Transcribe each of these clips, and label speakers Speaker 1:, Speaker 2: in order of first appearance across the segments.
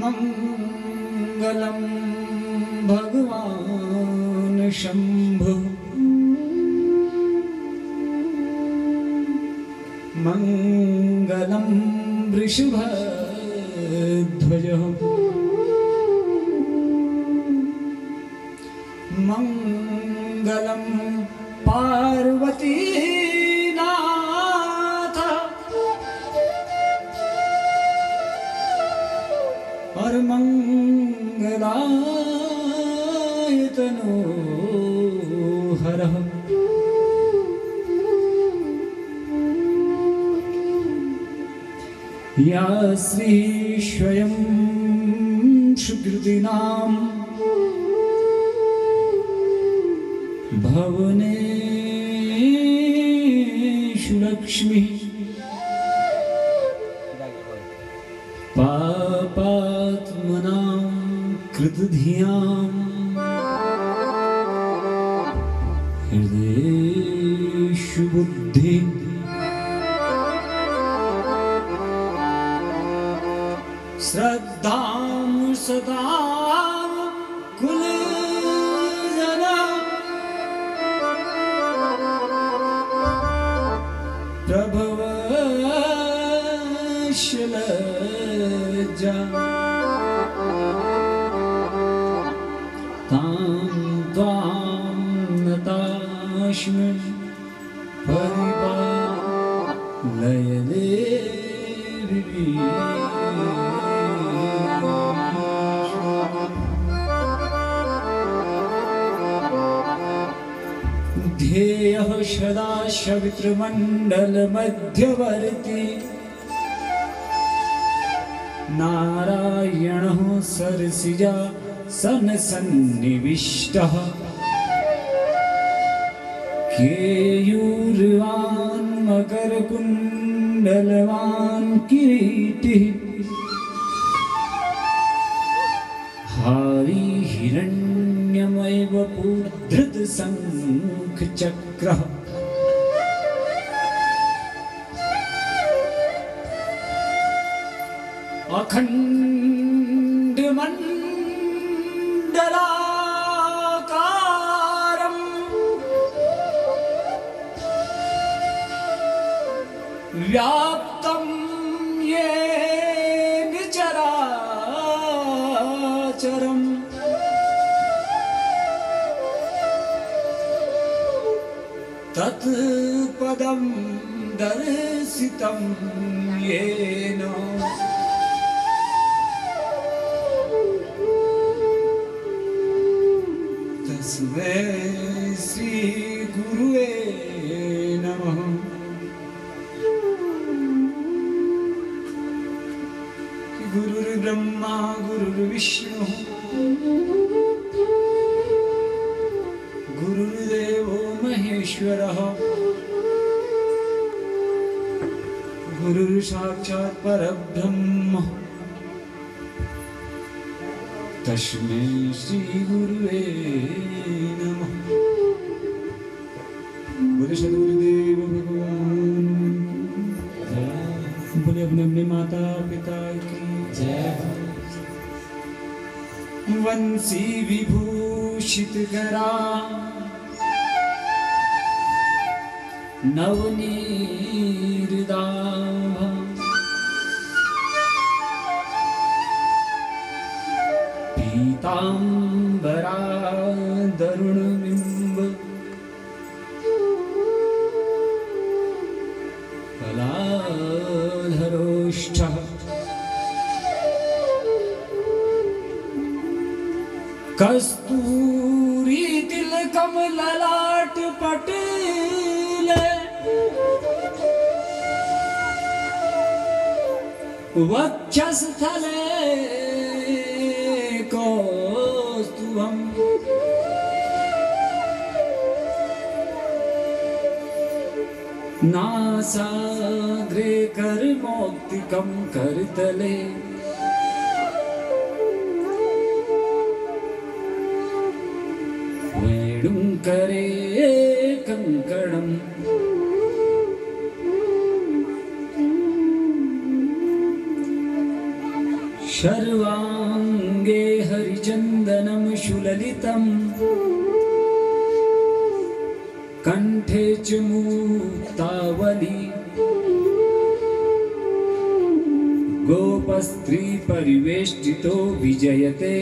Speaker 1: मंगलम भगवान शंभु मंगलम वृषभध्वज मंगलम पार्वती और मंगलायतनो हरः या श्री स्वयं सुकृतिनां भवनेषु लक्ष्मीः पापात्मनां कृतधियां हृदयेषु बुद्धिः श्रद्धां सदा कुलजना प्रभवशलज्जा तां त्वां नतास्मि परिपालयदेवी ध्येयः सदा सवितृमण्डलमध्यवर्ती नारायणः सरसिजा सन्निविष्टः केयूरवान् मकरकुण्डलवान् किरीटिः हारी हिरण्यमय वपुर्धृत शङ्खचक्रः अखण्डमण्डलाकारं व्याप्तं येन चराचरम् तत्पदं दर्शितं येन तस्मै श्री गुरुवे नमः। गुरुर्ब्रह्मा गुरुर्विष्णु गुरुर्देवो महेश्वरः गुरुर्साक्षात् परब्रह्म तस्मै श्री गुरुवे नमः। बोले सद्गुरुदेव भगवान बोले अपने अपने माता पिता की जय। वंशी विभूषित करा नवनीरदाभा पीतांबरा दरुणबिंब कलाधरोष्ठः कस्तूरी तिलकम ललाट पटेले वक्षस्थले कौस्तुभम् नासाग्रे करमौक्तिकं करतले वेणुकरे कंकणम् शर्वाङ्गे हरिचन्दनं सुललितं कण्ठे च मुक्तावली गोपस्त्री परिवेष्टितो विजयते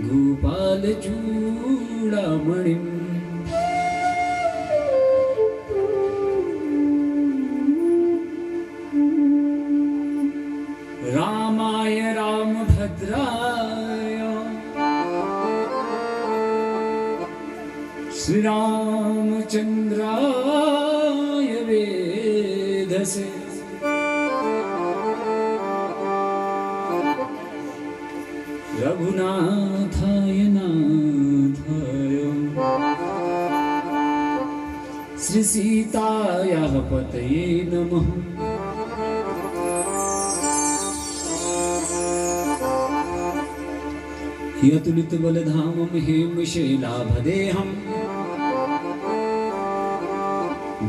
Speaker 1: गोपालचूडामणिम् रामाय रामभद्राय श्रीरामचन्द्राय वेधसे रघुनाथाय नाथाय श्रीसीतायाः पतये नमः। यतुलित बलधामं हेमशैलाभदेहम्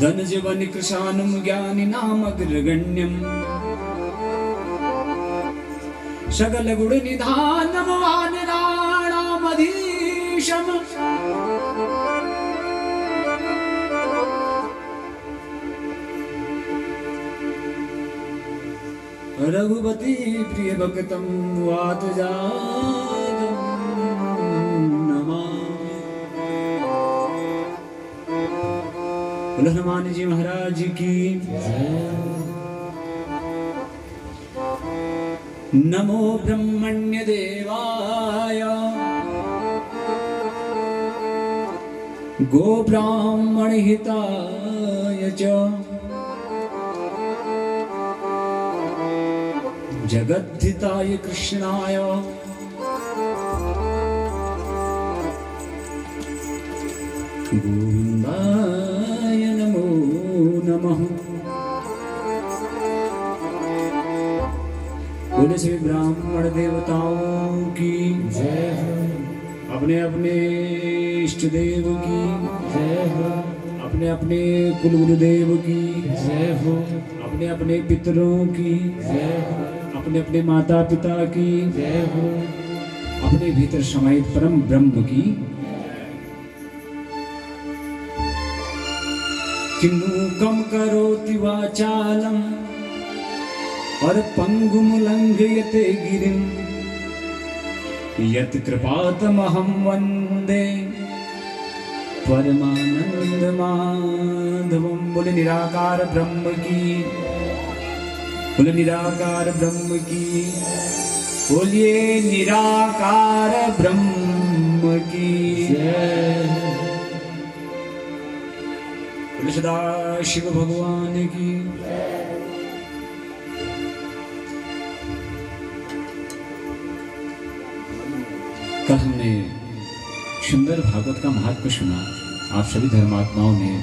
Speaker 1: धनजवनिकृशानं ज्ञानिनामग्रगण्यम् सकलगुणनिधानं वानराणामधीशम् रघुपति प्रियभक्तं वातजातं नमामि। बोलो हनुमान जी महाराज की नमो ब्रह्मण्य देवाय गोब्राह्मण हिताय च जगद्धिताय कृष्णाय गोविन्दाय नमो नमः। बोले श्री ब्राह्मण देवताओं की जय हो। अपने अपने इष्ट देव की जय हो। अपने अपने कुल गुरुदेव की जय हो। अपने अपने पितरों की जय हो। अपने अपने माता पिता की जय हो। अपने भीतर समाहित परम ब्रह्म की। किन्नुकं करोति वाचालम् और पंगुम लंघयते गिरिं यत् कृपातमहं वन्दे परमानंद माधवं। बोले निराकार ब्रह्म की, बोले निराकार ब्रह्म की, बोलिए निराकार ब्रह्म की जय। बोले सदा शिव भगवान की। कल हमने सुंदर भागवत का महत्व सुना। आप सभी धर्मात्माओं ने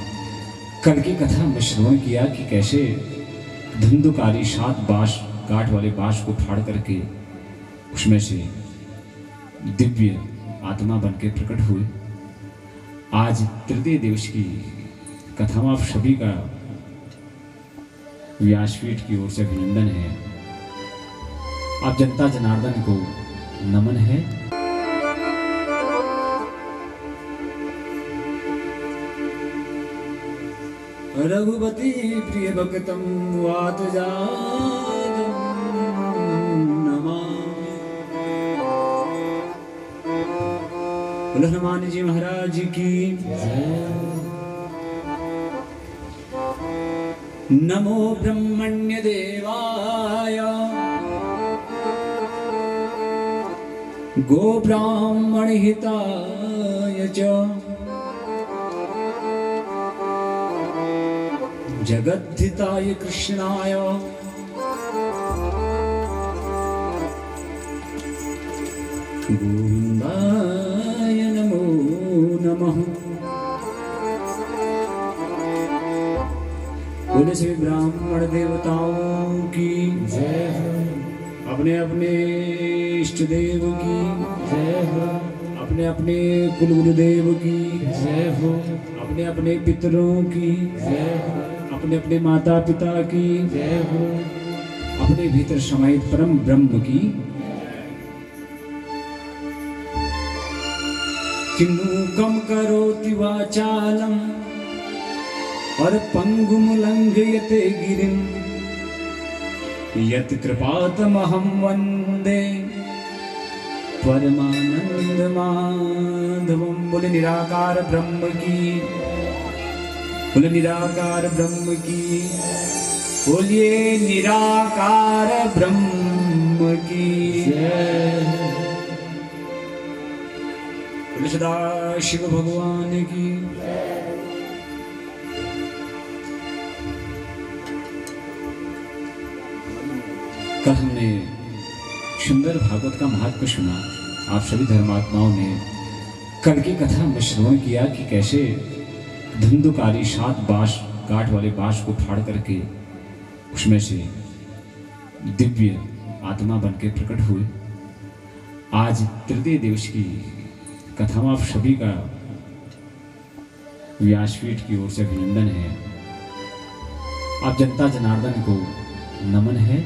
Speaker 1: कल की कथा में श्रवण किया कि कैसे धुंधुकारी 7 बांस काठ वाले बांस को फाड़ करके उसमें से दिव्य आत्मा बनके प्रकट हुए। आज तृतीय दिवस की कथा में आप सभी का व्यासपीठ की ओर से अभिनंदन है। आप जनता जनार्दन को नमन है। रघुपति प्रिय भक्तं वातजातं नमामि। बोलो हनुमान जी महाराज की नमो ब्रह्मण्य देवाय गोब्राह्मण हिताय च जगद्धिताय कृष्णाय गोविन्दाय नमो नमः। बोले श्री ब्राह्मण देवताओं की जय हो। अपने अपने इष्ट देव की जय हो। अपने अपने कुल गुरुदेव की जय हो। अपने अपने पितरों की जय हो। अपने अपने माता पिता की जय हो। अपने भीतर समाहित परम ब्रह्म की किन्नूकम करोति वाचालम और पंगुम लंघयते गिरिम यत् कृपातमहं वन्दे परमानंद माधवम। बोले निराकार ब्रह्म की, बोले निराकार ब्रह्म की, बोलिए निराकार ब्रह्म की जय। बोले सदा शिव भगवान की। कल हमने सुंदर भागवत का महत्व सुना। आप सभी धर्मात्माओं ने कल की कथा में श्रवण किया कि कैसे धुंधुकारी 7 बांस काठ वाले बांस को फाड़ करके उसमें से दिव्य आत्मा बन के प्रकट हुए। आज तृतीय दिवस की कथा में आप सभी का व्यासपीठ की ओर से अभिनंदन है। आप जनता जनार्दन को नमन है।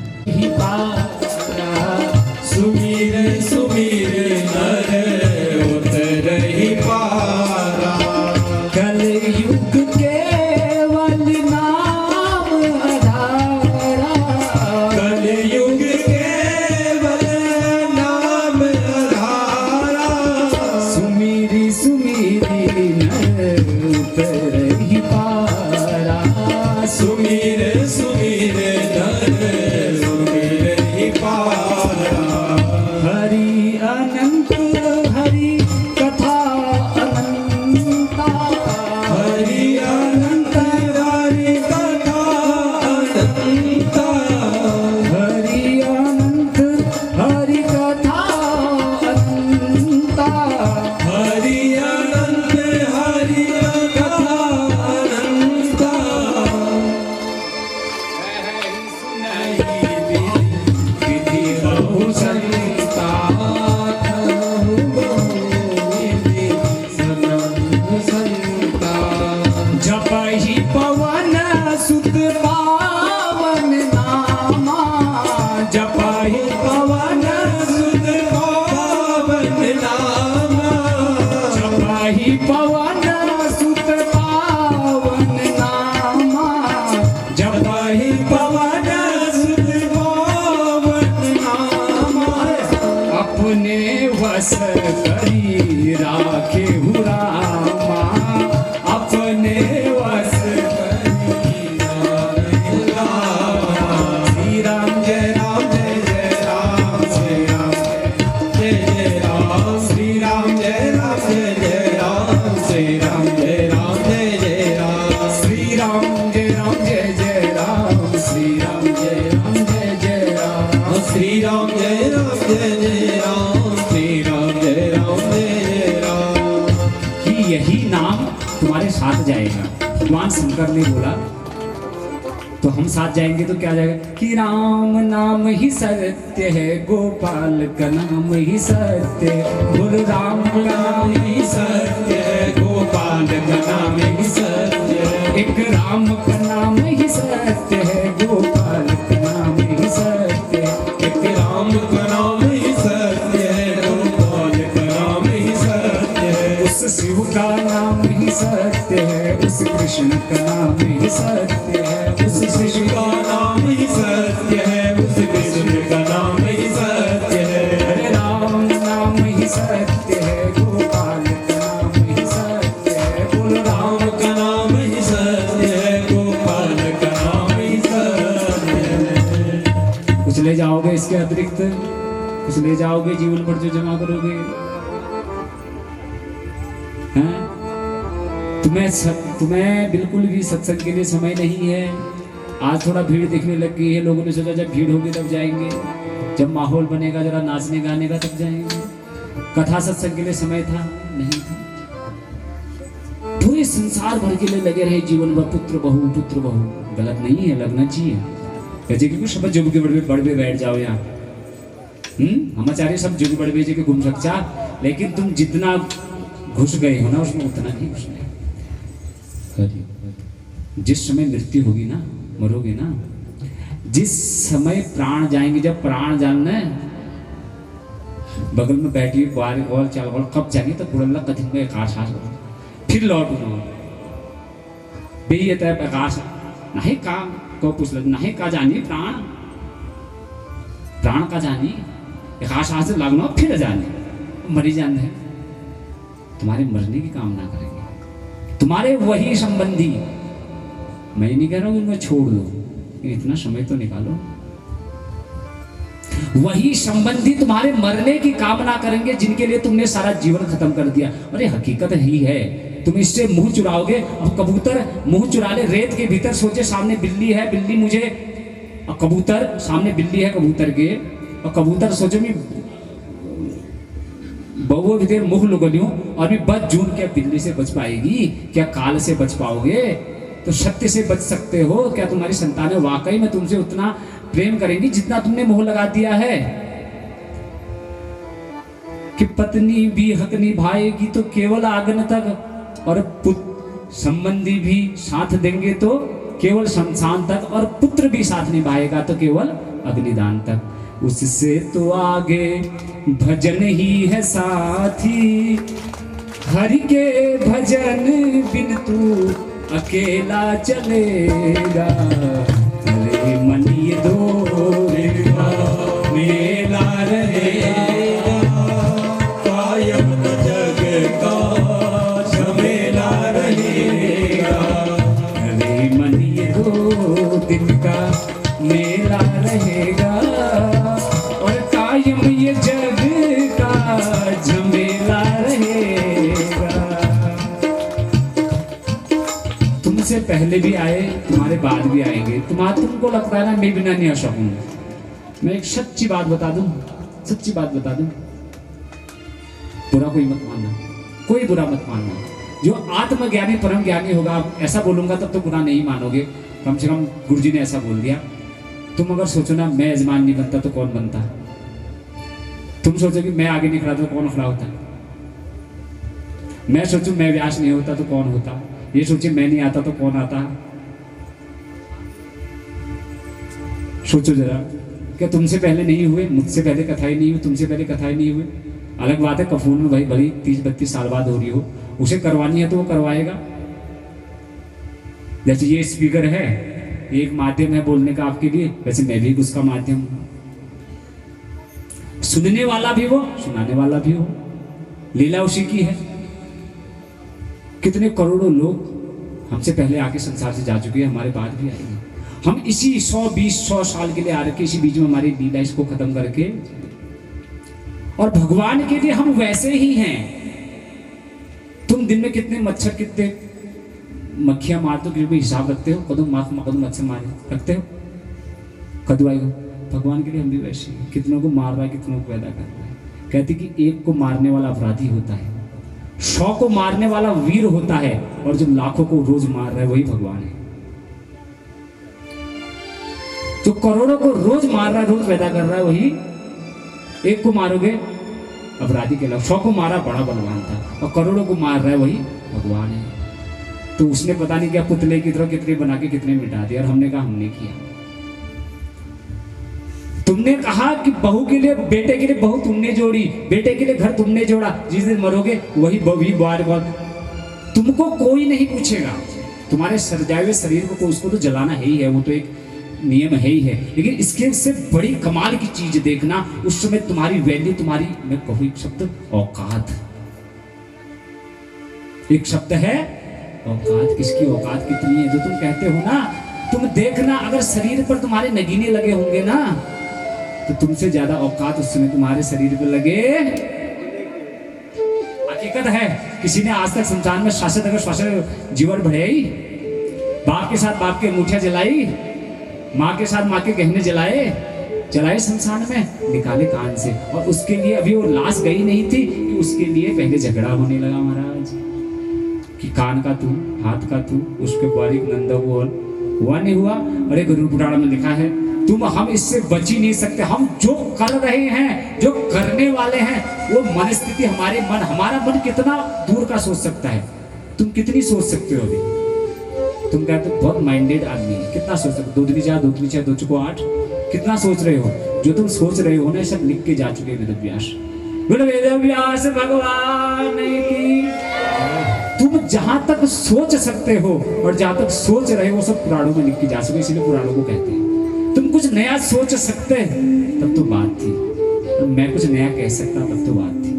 Speaker 2: सुमीर सुमीर नर उतर ही पारा,
Speaker 1: कलयुग केवल नाम आधारा,
Speaker 2: कलयुग केवल नाम आधारा।
Speaker 1: सुमीरी सुमीरी नर उतर ही पारा,
Speaker 2: सुमीर सुमीर नर उतर ही पारा।
Speaker 1: हरि अनंत हरि कथा अनंता,
Speaker 2: हरि अनंत हरि कथा अनंता,
Speaker 1: हरि अनंत हरि कथा अनंता,
Speaker 2: हरि अनंत हरि कथा अनंता। विधि बहु संता संता।
Speaker 1: जपहि पवन सुत पावन नामा, जपहि
Speaker 2: पवन सुत पावन नामा,
Speaker 1: जपहि पवन सुत पावन नामा,
Speaker 2: जपहि पवन सुत पावन नामा।
Speaker 1: अपने वश करी राखे रामा, अपने वश
Speaker 2: श्री राम जय राम जय जय राम, श्री राम जय जय राम, श्री राम जय राम जय जय राम, श्री राम जय राम जय जय राम,
Speaker 1: श्री राम जय राम जय जय राम, श्री राम जय राम जय जय राम,
Speaker 2: श्री राम जय राम जय जय राम, श्री राम जय राम जय जय राम।
Speaker 1: कि यही नाम तुम्हारे साथ जाएगा। भगवान शंकर ने बोला तो हम साथ जाएंगे तो क्या जाएगा कि राम नाम ही सत्य है, गोपाल का नाम ही सत्य है, बोल राम का नाम ही
Speaker 2: सत्य है, गोपाल का नाम ही सत्य है,
Speaker 1: एक राम का नाम ही सत्य है, गोपाल का नाम ही सत्य है,
Speaker 2: एक राम का नाम ही सत्य है, गोपाल का नाम ही सत्य है।
Speaker 1: उस शिव का नाम ही सत्य है, उस कृष्ण का नाम ही सत्य है, उस
Speaker 2: शिव का नाम ही सत्य है, उस कृष्ण का नाम ही सत्य है।
Speaker 1: हरे राम नाम ही सत्य है, गोपाल का नाम ही सत्य है, बोल राम
Speaker 2: राम का नाम ही सत्य है, गोपाल का नाम ही सत्य है।
Speaker 1: कुछ ले जाओगे इसके अतिरिक्त, कुछ ले जाओगे जीवन पर जो जमा करोगे हैं? तुम्हें बिल्कुल भी सत्संग के लिए समय नहीं है। आज थोड़ा भीड़ दिखने लग गई है, लोगों ने सोचा जब भीड़ होगी तब जाएंगे, जब माहौल बनेगा जरा नाचने गाने का तब जाएंगे। कथा सत्संग के लिए समय था नहीं था। पूरे संसार भर के लिए लगे रहे जीवन भर पुत्र बहू। गलत नहीं है, लगना चाहिए। कहते कि कुछ सब जुग के बड़बे बैठ जाओ यहाँ। हम आचार्य सब जुग बड़बे जी के घूम सकता, लेकिन तुम जितना घुस गए हो ना उसमें उतना नहीं घुसने। जिस समय मृत्यु होगी ना, मरोगे ना, जिस समय प्राण जाएंगे, जब प्राण जाना है, बगल में बैठी बार और चल और कब जाएंगे तो बुढ़ल्ला कथिन में आकाश आ फिर लौट बे तय आकाश नहीं का को पूछ लग नहीं का जानी प्राण प्राण का जानी आकाश आ से लगना फिर जाने मरी जान है। तुम्हारे मरने की कामना करेंगे तुम्हारे वही संबंधी। मैं नहीं कह रहा हूं उनको छोड़ दो, इतना समय तो निकालो। वही संबंधी तुम्हारे मरने की कामना करेंगे जिनके लिए तुमने सारा जीवन खत्म कर दिया। अरे हकीकत ही है, तुम इससे मुंह चुराओगे। अब कबूतर मुंह चुरा ले, रेत के भीतर सोचे सामने बिल्ली है, बिल्ली मुझे, और कबूतर सामने बिल्ली है कबूतर के, और कबूतर सोचे मैं बहु भीतर मुख लुगलियों और भी बच जून क्या बिल्ली से बच पाएगी, क्या काल से बच पाओगे? तो सत्य से बच सकते हो क्या? तुम्हारी संतानें वाकई में तुमसे उतना प्रेम करेंगी जितना तुमने मोह लगा दिया है कि पत्नी भी हक निभाएगी तो केवल आगन तक, और संबंधी भी साथ देंगे तो केवल शमशान तक, और पुत्र भी साथ निभाएगा तो केवल अग्निदान तक। उससे तो आगे भजन ही है साथी, हरि के भजन बिन तू अकेला चलेगा। अरे मन ये दो मेला रहेगा,
Speaker 2: कायम जग का झमेला रहेगा।
Speaker 1: अरे मन ये 2 दिन का मेला रहेगा, और कायम ये जग का झमेला रहेगा। तुमसे पहले भी आए, तुम्हारे बाद भी आएंगे। तुमको लगता है ना मैं बिना नहीं आ सकूंगा। मैं एक सच्ची बात बता दूं, सच्ची बात बता दूं, बुरा कोई मत मानना, कोई बुरा मत मानना। जो आत्मज्ञानी परम ज्ञानी होगा, आप ऐसा बोलूंगा तब तो बुरा नहीं मानोगे। कम से कम गुरुजी ने ऐसा बोल दिया। तुम अगर सोचो ना मैं यजमान नहीं बनता तो कौन बनता, तुम सोचो कि मैं आगे नहीं खड़ा तो कौन खड़ा होता, मैं सोचूं मैं व्यास नहीं होता तो कौन होता, ये सोचे मैं नहीं आता तो कौन आता। सोचो जरा, क्या तुमसे पहले नहीं हुए? मुझसे पहले कथाएं नहीं हुई, तुमसे पहले कथाएं नहीं हुई। अलग बात है कफून में भाई भली 30-32 साल बाद हो रही हो, उसे करवानी है तो वो करवाएगा। जैसे ये स्पीकर है, ये एक माध्यम है बोलने का आपके लिए, वैसे मैं भी उसका माध्यम हूं। सुनने वाला भी वो, सुनाने वाला भी हो, लीला उसी की है। कितने करोड़ों लोग हमसे पहले आके संसार से जा चुके हैं, हमारे बाद भी आएंगे। हम इसी 100 साल के लिए आ रखे, इसी बीच में हमारी लीला इसको खत्म करके, और भगवान के लिए हम वैसे ही हैं। तुम दिन में कितने मच्छर, कितने मक्खियां मारते हो, कितने हिसाब रखते हो? कदम मच्छर मारे रखते हो, कदू आएगा। भगवान के लिए हम भी वैसे हैं, कितनों को मार रहा है, कितनों को पैदा कर रहा है। कहते कि एक को मारने वाला अपराधी होता है, 100 को मारने वाला वीर होता है, और जो लाखों को रोज मार रहा है वही भगवान है। जो करोड़ों को रोज मार रहा है, रोज पैदा कर रहा है, वही एक को मारोगे अपराधी के अलावा। 100 को मारा बड़ा बलवान था, और करोड़ों को मार रहा है वही भगवान है। तो उसने पता नहीं क्या पुतले की तरह कितने बना के कितने मिटा दिया, और हमने कहा हमने किया। तुमने कहा कि बहू के लिए, बेटे के लिए बहू तुमने जोड़ी, बेटे के लिए घर तुमने जोड़ा, जिस दिन मरोगे वही बहू बार तुमको कोई नहीं पूछेगा। तुम्हारे सरजाए हुए शरीर को उसको तो जलाना है ही है, वो तो एक नियम है ही है। लेकिन इसके से बड़ी कमाल की चीज देखना, उस समय तुम्हारी वैल्यू, तुम्हारी, मैं कहूं एक शब्द, औकात। एक शब्द है औकात। किसकी औकात कितनी है? जो तुम कहते हो ना, तुम देखना अगर शरीर पर तुम्हारे नगीने लगे होंगे ना, तो तुमसे ज्यादा औकात उस समय तुम्हारे शरीर पर लगे। हकीकत है, किसी ने आज तक शमशान में शासक अगर शासक जीवन बढ़ाई, बाप के साथ बाप के अंगूठियां जलाई, माँ के साथ माँ के गहने जलाए शमशान में, निकाले कान से। और उसके लिए अभी वो लाश गई नहीं थी कि उसके लिए पहले झगड़ा होने लगा महाराज, कि कान का तू, हाथ का तू, उसके बारीक नंदा हुआ नहीं हुआ। अरे गुरु पुराण में लिखा है, तुम हम इससे बच ही नहीं सकते। हम जो कर रहे हैं, जो करने वाले हैं, वो मनस्थिति, हमारा मन कितना दूर का सोच सकता है। तुम कितनी सोच सकते हो अभी? तुम कहते हो बहुत माइंडेड आदमी है, कितना सोच सकते, 2 दूनी 4, 2 दूनी 6, 2 चौको 8, कितना सोच रहे हो? जो तुम सोच रहे हो ना सब लिख के जा चुके वेदव्यास। बोलो वेदव्यास भगवान की। तुम जहां तक सोच सकते हो और जहां तक सोच रहे हो सब पुराणों में लिख के जा चुके, इसलिए पुराणों को कहते हैं। तुम कुछ नया सोच सकते तब तो बात थी, मैं कुछ नया कह सकता तब तो बात थी।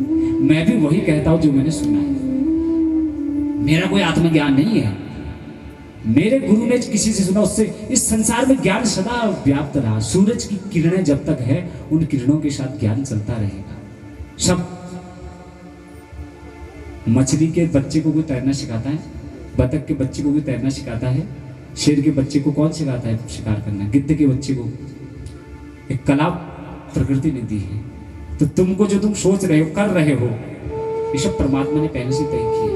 Speaker 1: मैं भी वही कहता हूं जो मैंने सुना है, मेरा कोई आत्मज्ञान नहीं है। मेरे गुरु ने किसी से सुना, उससे इस संसार में ज्ञान सदा व्याप्त रहा। सूरज की किरणें जब तक है उन किरणों के साथ ज्ञान चलता रहेगा। सब मछली के बच्चे को कोई तैरना सिखाता है, बतख के बच्चे को कोई तैरना सिखाता है, शेर के बच्चे को कौन सिखाता है शिकार करना, गिद्ध के बच्चे को। एक कला प्रकृति ने दी है। तो तुमको जो तुम सोच रहे हो कर रहे हो ये सब परमात्मा ने पहले से तय किया।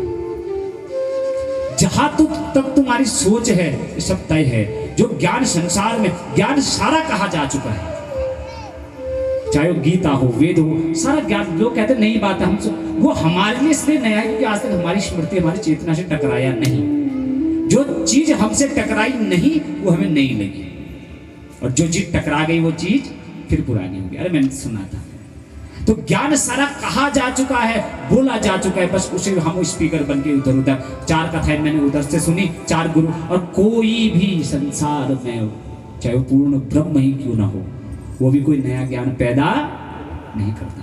Speaker 1: जहां तक तुम्हारी सोच है ये सब तय है। जो ज्ञान संसार में ज्ञान सारा कहा जा चुका है, चाहे वो गीता हो वेद हो, सारा ज्ञान। लोग कहते नई बात है, हम वो हमारे लिए इसलिए नया है क्योंकि आज तक हमारी स्मृति हमारी चेतना से टकराया नहीं। जो चीज हमसे टकराई नहीं वो हमें नहीं लगी, और जो चीज टकरा गई वो चीज फिर पुरानी हो गई। अरे मैंने सुना था। तो ज्ञान सारा कहा जा चुका है, बोला जा चुका है, बस उसे हम स्पीकर बन के उधर उधर 4 कथाएं मैंने उधर से सुनी, 4 गुरु। और कोई भी संसार में चाहे वो पूर्ण ब्रह्म ही क्यों ना हो, वो भी कोई नया ज्ञान पैदा नहीं करता।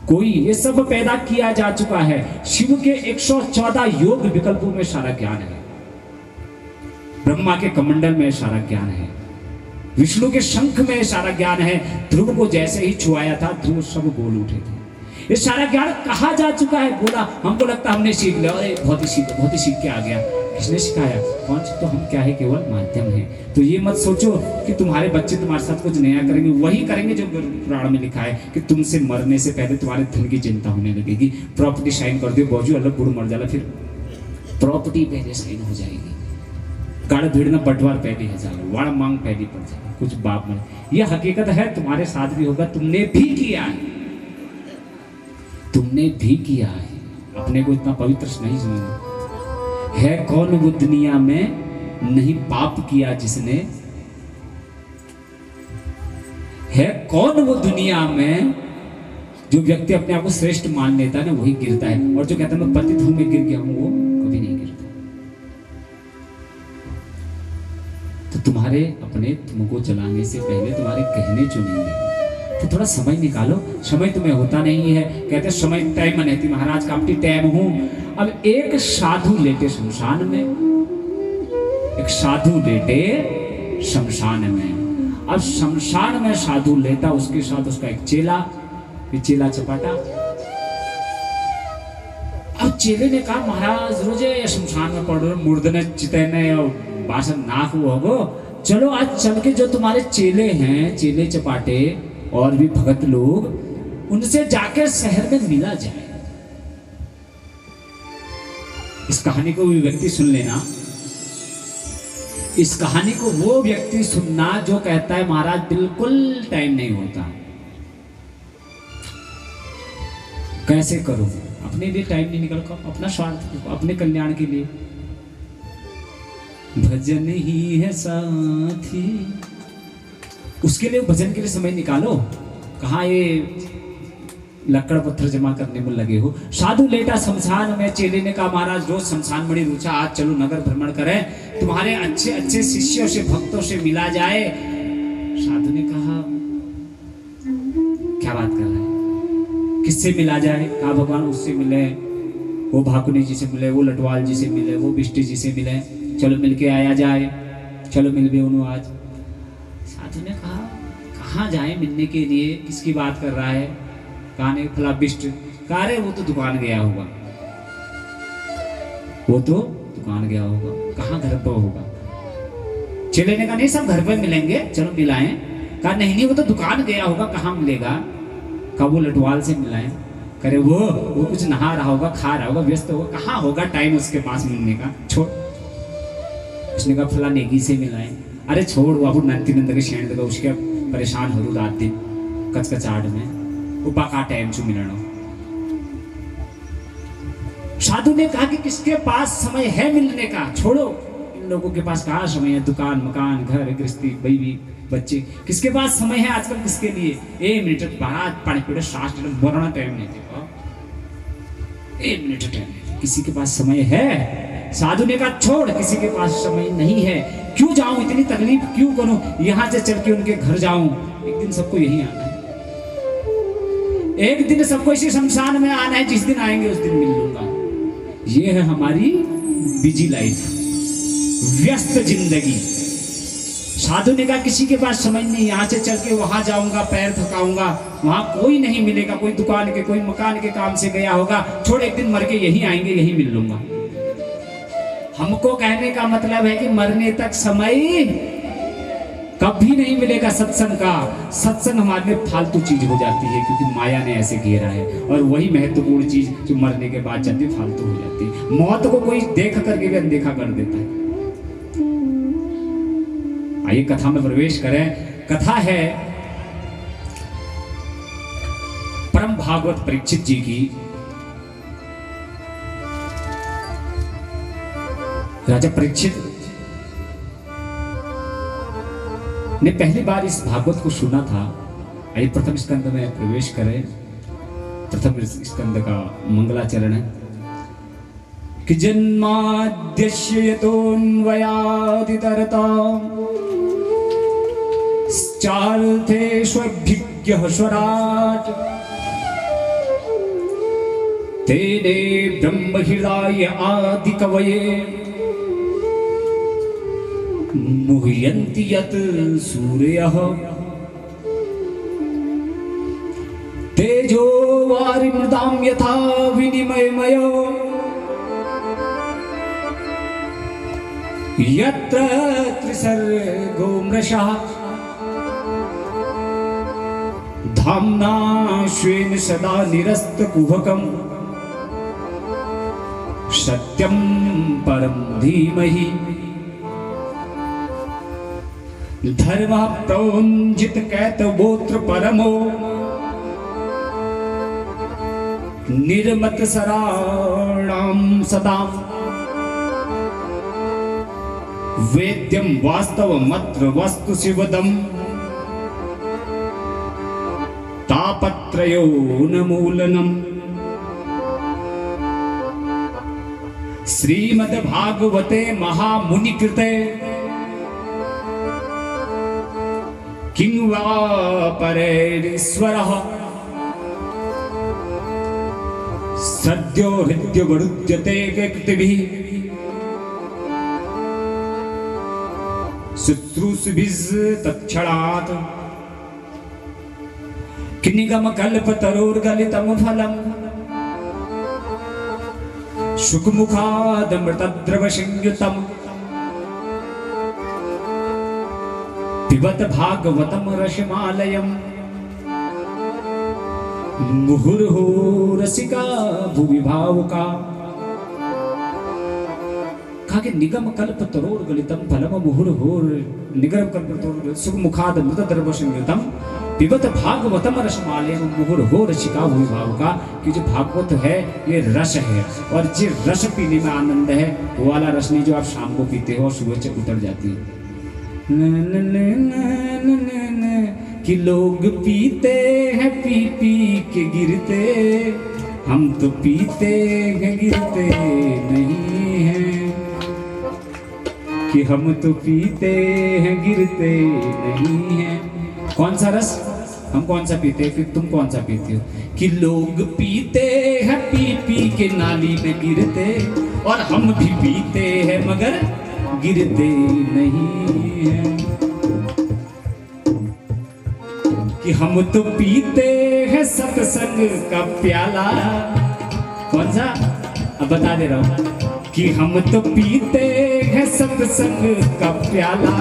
Speaker 1: कोई ये सब पैदा किया जा चुका है। शिव के 114 योग विकल्पों में सारा ज्ञान है, ब्रह्मा के कमंडल में सारा ज्ञान है, विष्णु के शंख में सारा ज्ञान है। ध्रुव को जैसे ही छुआया था ध्रुव सब बोल उठे थे। ये सारा ज्ञान कहा जा चुका है। बोला हमको लगता हमने सीख लिया, अरे बहुत ही सीख के आ गया। किसने सिखाया? कौन सा? तो हम क्या है, केवल माध्यम है। तो ये मत सोचो कि तुम्हारे बच्चे तुम्हारे साथ कुछ नया करेंगे। वही करेंगे जो पुराण में लिखा है कि तुमसे मरने से पहले तुम्हारे धन की चिंता होने लगेगी। प्रॉपर्टी साइन कर दो बाजू, अलग बुढ़ मर जाला, फिर प्रॉपर्टी पहले साइन हो जाएगी। गाड़ भीड़ न बंटवार पहले है जाला, वाड़ मांग पहली पड़ जाएगी, कुछ बाप मर। यह हकीकत है, तुम्हारे साथ भी होगा। तुमने भी किया है, तुमने भी किया है। अपने को इतना पवित्र नहीं समझना। है कौन वो दुनिया में नहीं पाप किया जिसने, है कौन वो दुनिया में जो व्यक्ति अपने आप को श्रेष्ठ मान लेता है ना वही गिरता है, और जो कहता है मैं पतित हूं मैं गिर गया हूं वो कभी नहीं गिरता। तो तुम्हारे अपने तुमको चलाने से पहले तुम्हारे कहने चुनेंगे, तो थोड़ा समय निकालो। समय तुम्हें होता नहीं है, कहते समय टाइम रहती महाराज कामटी टाइम हूं। अब एक साधु लेटे शमशान में, एक साधु लेटे शमशान में। अब शमशान में साधु लेटा, उसके साथ उसका एक चेला, चेला चपाटा। अब चेले ने कहा महाराज रोजे या शमशान में पड़ रहे मुर्दने चितने और भाषण नाक होगो, चलो आज चल के जो तुम्हारे चेले हैं, चेले चपाटे और भी भगत लोग, उनसे जाकर शहर में मिला जाए। इस कहानी को भी व्यक्ति सुन लेना। इस कहानी को वो व्यक्ति सुनना जो कहता है महाराज बिल्कुल टाइम नहीं होता। कैसे करूं? अपने लिए टाइम नहीं निकल कर, अपना स्वार्थ, अपने कल्याण के लिए। भजन ही है साथी, उसके लिए भजन के लिए समय निकालो। कहाँ ये लकड़ पत्थर जमा करने में लगे हो। साधु लेटा शमशान में, चेले ने कहा महाराज रोज शमशान मणि रुचा, आज चलो नगर भ्रमण करें, तुम्हारे अच्छे अच्छे शिष्यों से भक्तों से मिला जाए। साधु ने कहा क्या बात कर रहे हैं, किससे मिला जाए? कहा भगवान उससे मिले, वो भाकुनी जी से मिले, वो लटवाल जी से मिले, वो बिष्टी जी से मिले, चलो मिलके आया जाए। चलो मिल भी उन्होंने आज। साधु ने कहा कहाँ जाए मिलने के लिए, किसकी बात कर रहा है? कहा नहीं फला बिष्ट। कहा रे वो तो दुकान गया होगा, वो तो दुकान गया होगा, कहाँ घर पर होगा? चेले ने कहा नहीं सब घर पर मिलेंगे, चलो मिलाएं। कहा नहीं नहीं वो तो दुकान गया होगा, कहाँ मिलेगा? कहा वो लटवाल से मिलाएं। करे वो कुछ नहा रहा होगा, खा रहा होगा, व्यस्त होगा, कहाँ होगा टाइम उसके पास मिलने का, छोड़। उसने कहा फला नेगी से मिलाएं। अरे छोड़ बाबू नंदी नंद के शेण देगा, उसके परेशान हो रात दिन कचकचाहट में, वो बाका टाइम से मिलना। साधु ने कहा कि किसके पास समय है मिलने का, छोड़ो इन लोगों के पास कहाँ समय है? दुकान, मकान, घर गृहस्थी, बीवी, बच्चे, किसके पास समय है आजकल? किसके लिए? 1 मिनट बाद पानी पीड़े सांस मरना टाइम नहीं थे, 1 मिनट टाइम नहीं। किसी के पास समय है? साधु ने कहा छोड़, किसी के पास समय नहीं है। क्यों जाऊं, इतनी तकलीफ क्यों करूं? यहां से चल के उनके घर जाऊं। एक दिन सबको यही आना है, एक दिन सबको इसी शमशान में आना है। जिस दिन आएंगे उस दिन मिल लूंगा। ये है हमारी बिजी लाइफ, व्यस्त जिंदगी। साधु ने कहा किसी के पास समय नहीं, यहाँ से चल के वहां जाऊंगा, पैर थकाऊंगा, वहां कोई नहीं मिलेगा, कोई दुकान के, कोई मकान के काम से गया होगा। छोड़, एक दिन मर के यहीं आएंगे, यहीं मिल लूंगा। हमको कहने का मतलब है कि मरने तक समय कभी नहीं मिलेगा सत्संग का। सत्संग हमारे लिए फालतू चीज हो जाती है, क्योंकि माया ने ऐसे घेरा है। और वही महत्वपूर्ण चीज जो मरने के बाद जाती है, फालतू हो जाती है। मौत को कोई देख करके भी अनदेखा कर देता है। आइए कथा में प्रवेश करें। कथा है परम भागवत परीक्षित जी की। राजा परीक्षित ने पहली बार इस भागवत को सुना था। आइए प्रथम स्कंद में प्रवेश करें। प्रथम स्कंद का मंगलाचरण है कि जन्माद्यस्य यतोऽन्वयादितरताश्चार्थेष्वभिज्ञः स्वराट् तेने ब्रह्महृदाय आदिकवये मुह्यन्ति यत् सूर्यः तेजो वारिमृदां यथा विनिमयमयो यत्र त्रिसर्गो मृषः धाम्ना स्वेन सदा निरस्तकुहकम् सत्यं परं धीमहि धर्मः प्रोञ्जितकैतवोऽत्र परमो निर्मतसराणां सदा वेद्यं वास्तवमत्र वस्तु शिवदम् तापत्रयोन्मूलनम् श्रीमद्भागवते महामुनिकृते किं वा परेरीश्वरः सद्यो हृद्यवरुध्यते कृतिभिः शुश्रूषुभिः तत्क्षणात् किन्निगमकल्पतरोर्गलितं फलम् शुकमुखादमृतद्रवसंयुतम् पिबत भागवतं रसमालयम् मुहुर्हो रसिका भुवि भावुका। कहा कि निगम कल्प तरोर गलितम फलम मुहुर्हो निगम कल्प तरोर सुखमुखाद मृतद्रवसंयुतम् पिबत भागवतम रसमालयम् मुहुर्हो रसिका भुवि भावुका। कि जो भागवत है ये रस है, और जो रस पीने में आनंद है वो वाला रस नहीं जो आप शाम को पीते हो और सुबह से उतर जाती है। कि लोग पीते हैं पी पी के गिरते, हम तो पीते हैं गिरते नहीं हैं। कि हम तो पीते हैं गिरते नहीं हैं। कौन सा रस? हम कौन सा पीते हैं, फिर तुम कौन सा पीते हो? कि लोग पीते हैं पी पी के नाली में गिरते, और हम भी पीते हैं मगर गिरते नहीं हैं। कि हम तो पीते हैं सत्संग का प्याला। कौन सा? अब बता दे रहा हूं। कि हम तो पीते हैं सत्संग का प्याला,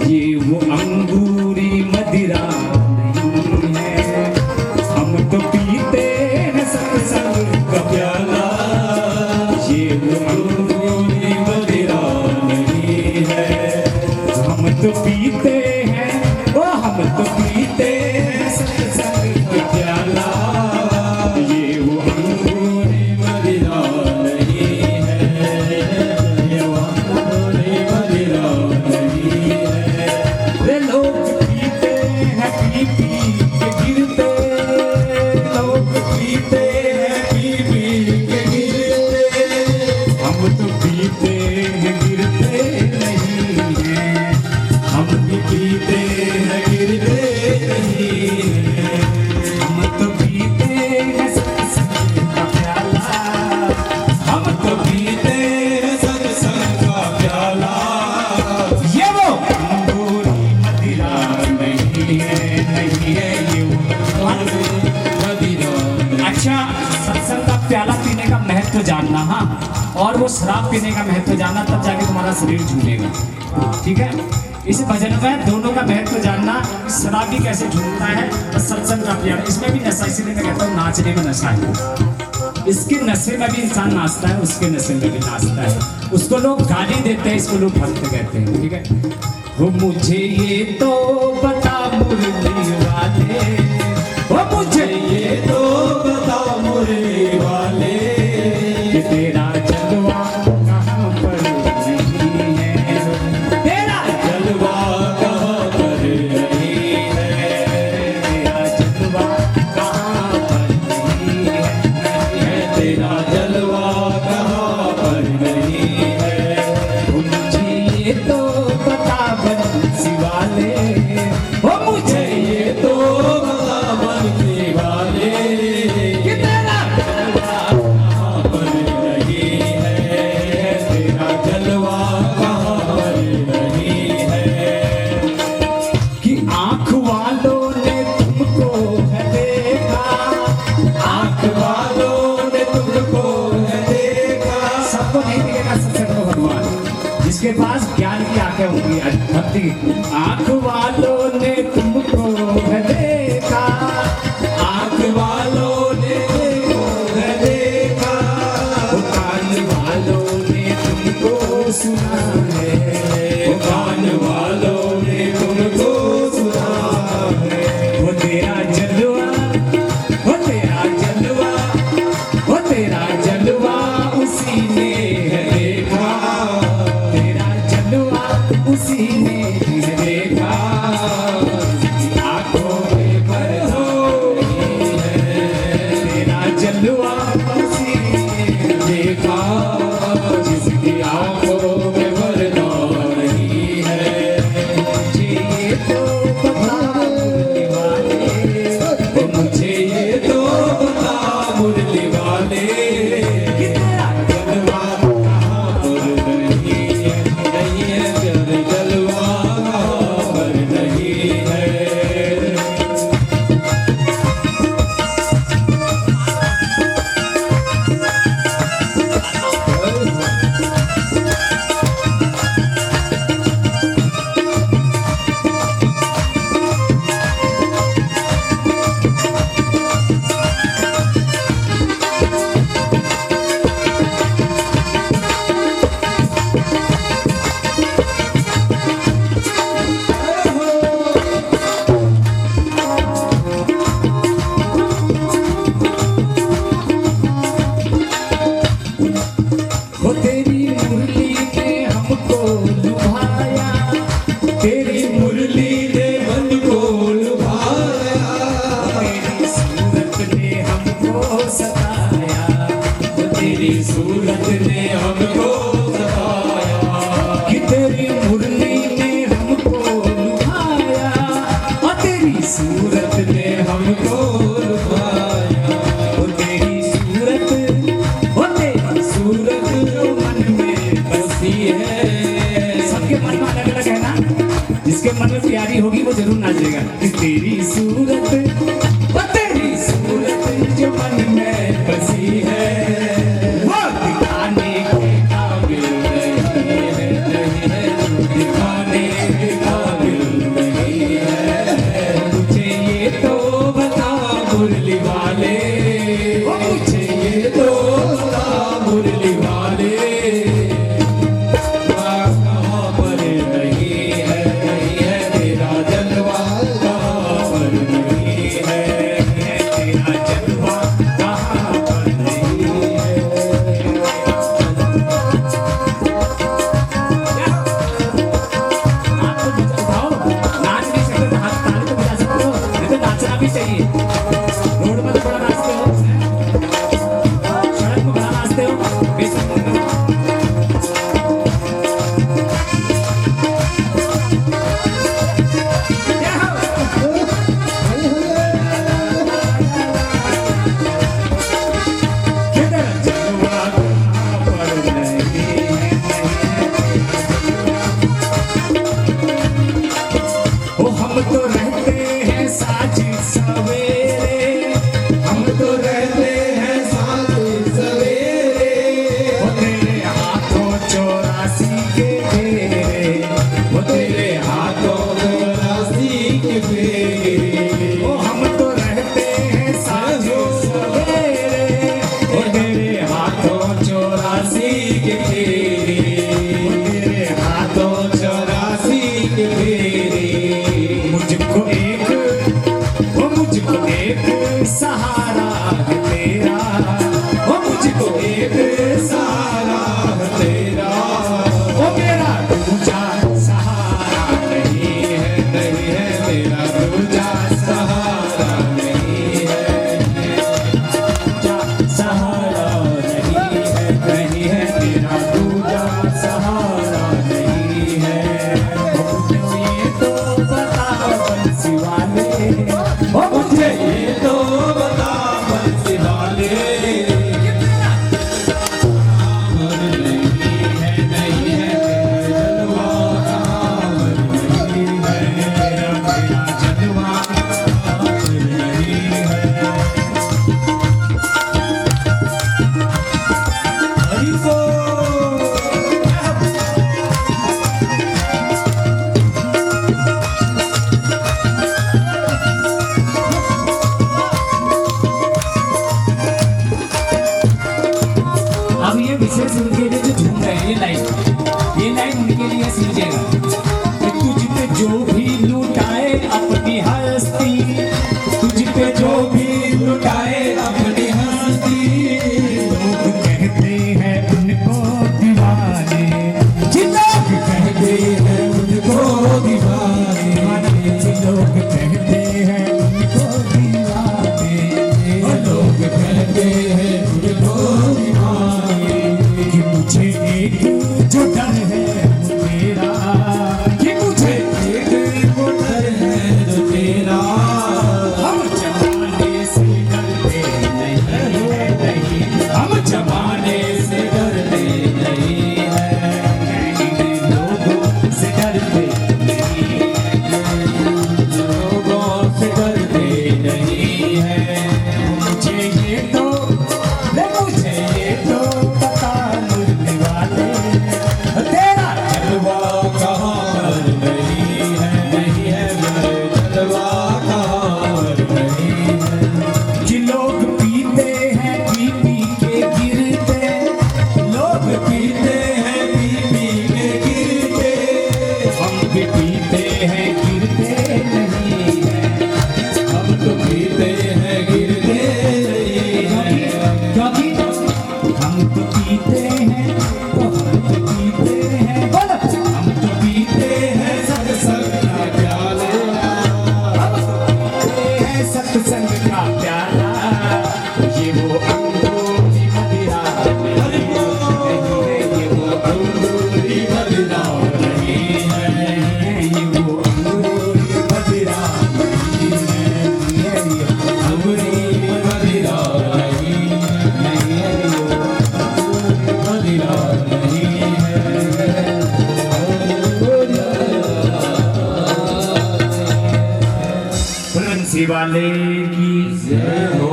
Speaker 1: ये वो अंगूरी मदिरा नहीं है। हम तो पीते हैं सत्संग का प्याला, ये वो अंगूरी मदिरा नहीं है। हम तो पीते हैं, ओ हम तो पीते हैं सत्संग का प्याला, ये वो अंगूरी मदिरा नहीं है। ये वो अंगूरी नहीं है ये अच्छा, सत्संग का प्याला पीने का महत्व जानना, हाँ, और वो शराब पीने का महत्व जानना, तब जाके तुम्हारा शरीर झूलेगा। ठीक है, इस भजन में दोनों का महत्व जानना, शराबी कैसे झूलता है और सत्संग का प्याला, इसमें भी नशा, इसीलिए मैं कहता हूँ नाचने में नशा है। इसके नशे में भी इंसान नाचता है, उसके नशे में भी नाचता है। उसको लोग गाली देते हैं, इसको लोग भक्त कहते हैं। ठीक है, हो मुझे ये तो बता मुरली वाले, हो मुझे ये तो बता मुरली वाले, कि तेरा जलवा कहाँ पर नहीं है, तेरा जलवा कहाँ पर नहीं है, तेरा जलवा कहाँ पर नहीं है, तेरा जलवा कहाँ पर नहीं है, हो मुझे ये तो बता बंसी वाले, हो मुझे ये तो बता बंसी वाले, कि तेरा जलवा कहाँ पर नहीं है, तेरा जलवा कहाँ पर नहीं है, कि आँख वालों ने तुमको है देखा, आँख वालों ने तुमको है देखा, सबको नहीं दिखेगा सत्संग को भगवान, जिसके पास ज्ञान की आंखें होंगी, भक्ति, आंख वालों ने तुमको है देखा, आंख वालों ने तुमको है देखा, कान वालों ने तुमको सुना है, कान वालों ने तुमको सुना है, वो तेरा जलवा, वो तेरा जलवा, वो तेरा जलवा उसी ने है देखा, उसी ने देखा, आंखों में पर्दा नहीं है, तेरा जलवा उसी ने देखा, जिसकी आंखों में पर्दा नहीं है, मुझे ये तो बता मुरली वाले, मुझे ये तो बता मुरली वाले, कि तेरा जलवा कहाँ पर नहीं है, नहीं है जलवा कहाँ पर नहीं है। हो तेरी मुरली ने हमको लुभाया, तेरी मुरली ने मन को लुभाया, तेरी सूरत ने हमको सताया, तेरी सूरत ने हमको सताया, कि तेरी मुरली ने हमको लुभाया, और तेरी सूरत ने हमको लुभाया, और तेरी सूरत, सूरत जो मन में बसी है, सबके मन में अलग अलग है ना, जिसके मन में प्यारी होगी वो जरूर नाचेगा, कि तेरी सूरत, वो तेरी सूरत जो मन में बसी है, वो दिखाने के काबिल नहीं है, दिखाने के काबिल नहीं है, मुझे ये तो बता मुरली वाले, मुझे ये तो मुरली वाले, कहाँ पर नहीं है, नहीं है तेरा जलवा कहाँ पर नहीं है, तेरा जलवा कहाँ पर नहीं है। हाथ तो उठाओ, नाच नहीं सकते तो हाथ ताली तो बजा सकते हो, नहीं तो नाचना भी चाहिए, रोड में तो बड़ा नाचते हो, सड़क में बड़ा नाचते हो, हम तो रहते हैं मुझको एक सहारा है तेरा, ओ मुझको एक
Speaker 2: सहारा है तेरा,
Speaker 1: ओ मेरा दूजा सहारा नहीं है,
Speaker 2: नहीं है मेरा दूजा सहारा नहीं है,
Speaker 1: दूजा सहारा नहीं है,
Speaker 2: नहीं है तेरा दूजा सहारा नहीं है।
Speaker 1: मुझे ये तो बता बंसी वाले,
Speaker 2: ओ मुझे ये तो बता बंसी वाले, अमर नहीं है तेरा जलवा, अमर नहीं है तेरा जलवा, अमर नहीं है। हरि बोल।
Speaker 1: अब ये विशेष उनके लिए जो झूम रहे हैं ये लाइन उनके लिए समझेगा कि तुझ पे जो भी लुटाए अपनी हस्ती, तुझ पे जो भी
Speaker 2: लुटाए अपनी हस्ती,
Speaker 1: लोग कहते हैं उनको दीवाने, जी लोग
Speaker 2: कहते हैं उनको दीवाने,
Speaker 1: लोग कहते हैं उनको दीवाने,
Speaker 2: और लोग कहते हैं उनको दीवाने,
Speaker 1: कि मुझे एक जो डर है वो तेरा, कि मुझे
Speaker 2: एक वो डर है जो तेरा,
Speaker 1: हम जमाने से डरते नहीं है, नहीं हम
Speaker 2: जमाने से डरते नहीं है,
Speaker 1: नहीं लोगों से डरते नहीं,
Speaker 2: लोगों से डरते नहीं है।
Speaker 1: मुझे ये तो पता मुझे वाले तेरा
Speaker 2: जलवा कहाँ पर नहीं है, नहीं है मेरे जलवा कहाँ पर नहीं है।
Speaker 1: कि लोग पीते हैं पी पी के गिरते,
Speaker 2: लोग पीते हैं पी पी के गिरते,
Speaker 1: हम भी पीते हैं गिरते नहीं है,
Speaker 2: हम तो पीते हैं गिरते नहीं है।
Speaker 1: क्योंकि हम तो पीते हैं, तो हम तो पीते हैं, बोलो हम तो पीते हैं
Speaker 2: सत्संग का प्याला,
Speaker 1: हम तो पीते हैं सत्संग का प्याला, ये वो अंगूरी मदिरा नहीं है, ये वो
Speaker 2: अंगूरी मदिरा नहीं है,
Speaker 1: ये वो अंगूरी मदिरा नहीं है, ये
Speaker 2: अंगूरी मदिरा नहीं है,
Speaker 1: नहीं है, ये वो
Speaker 2: मदिरा नहीं है।
Speaker 1: बंसी वाले की
Speaker 2: जय हो।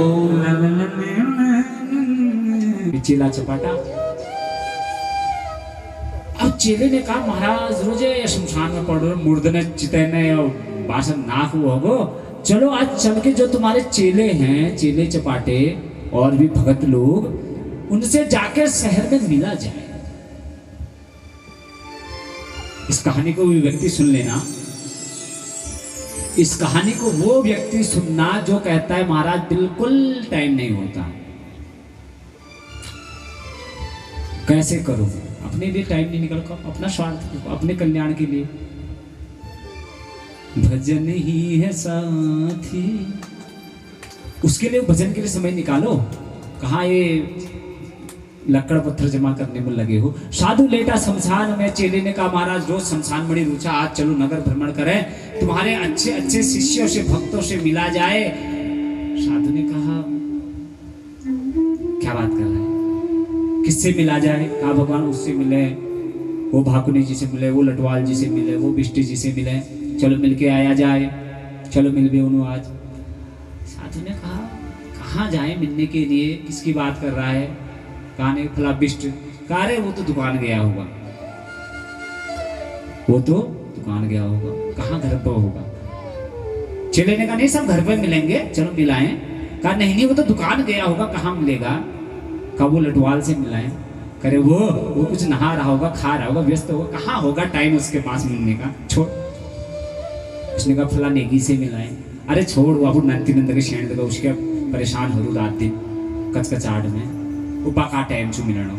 Speaker 1: चेला चपाटा। अब चेले ने कहा महाराज रोजे या शमशान में पड़ रहे मुर्दने चितने और भाषण नाक हुआ होगो, चलो आज चल के जो तुम्हारे चेले हैं, चेले चपाटे और भी भगत लोग, उनसे जाकर शहर में मिला जाए। इस कहानी को भी व्यक्ति सुन लेना, इस कहानी को वो व्यक्ति सुनना जो कहता है महाराज बिल्कुल टाइम नहीं होता, कैसे करूं, अपने लिए टाइम नहीं निकल, अपना स्वार्थ, अपने कल्याण के लिए। भजन ही है साथी, उसके लिए भजन के लिए समय निकालो। कहाँ ये लकड़ पत्थर जमा करने में लगे हो। साधु लेटा शमशान में, चेले ने कहा महाराज रोज शमशान मणि रुचा, आज चलो नगर भ्रमण करें, तुम्हारे अच्छे अच्छे शिष्यों से भक्तों से मिला जाए। साधु ने कहा क्या बात कर रहे हैं, किससे मिला जाए? कहा भगवान उससे मिले, वो भाकुनी जी से मिले, वो लटवाल जी से मिले, वो बिष्टी जी से मिले, चलो मिलके आया जाए, चलो मिल भी उन्होंने आज। साधु ने कहा कहाँ जाए मिलने के लिए, किसकी बात कर रहा है? कहा नहीं फला बिष्ट, कहा रे वो तो दुकान गया होगा, वो तो दुकान गया होगा, कहाँ घर पर होगा? चेले ने कहा नहीं सब घर पर मिलेंगे, चलो मिलाएं। कहा नहीं नहीं वो तो दुकान गया होगा, कहाँ मिलेगा? कहा वो लटवाल से मिलाएं। करे वो कुछ नहा रहा होगा, खा रहा होगा, व्यस्त होगा, कहाँ होगा टाइम उसके पास मिलने का, छोड़। उसने कहा फला नेगी से मिलाएं। अरे छोड़ बाबू नंती नंद के शेण दगा उसके परेशान हो रात दिन कचकचाहट में उपा का टाइम चु मिलनो।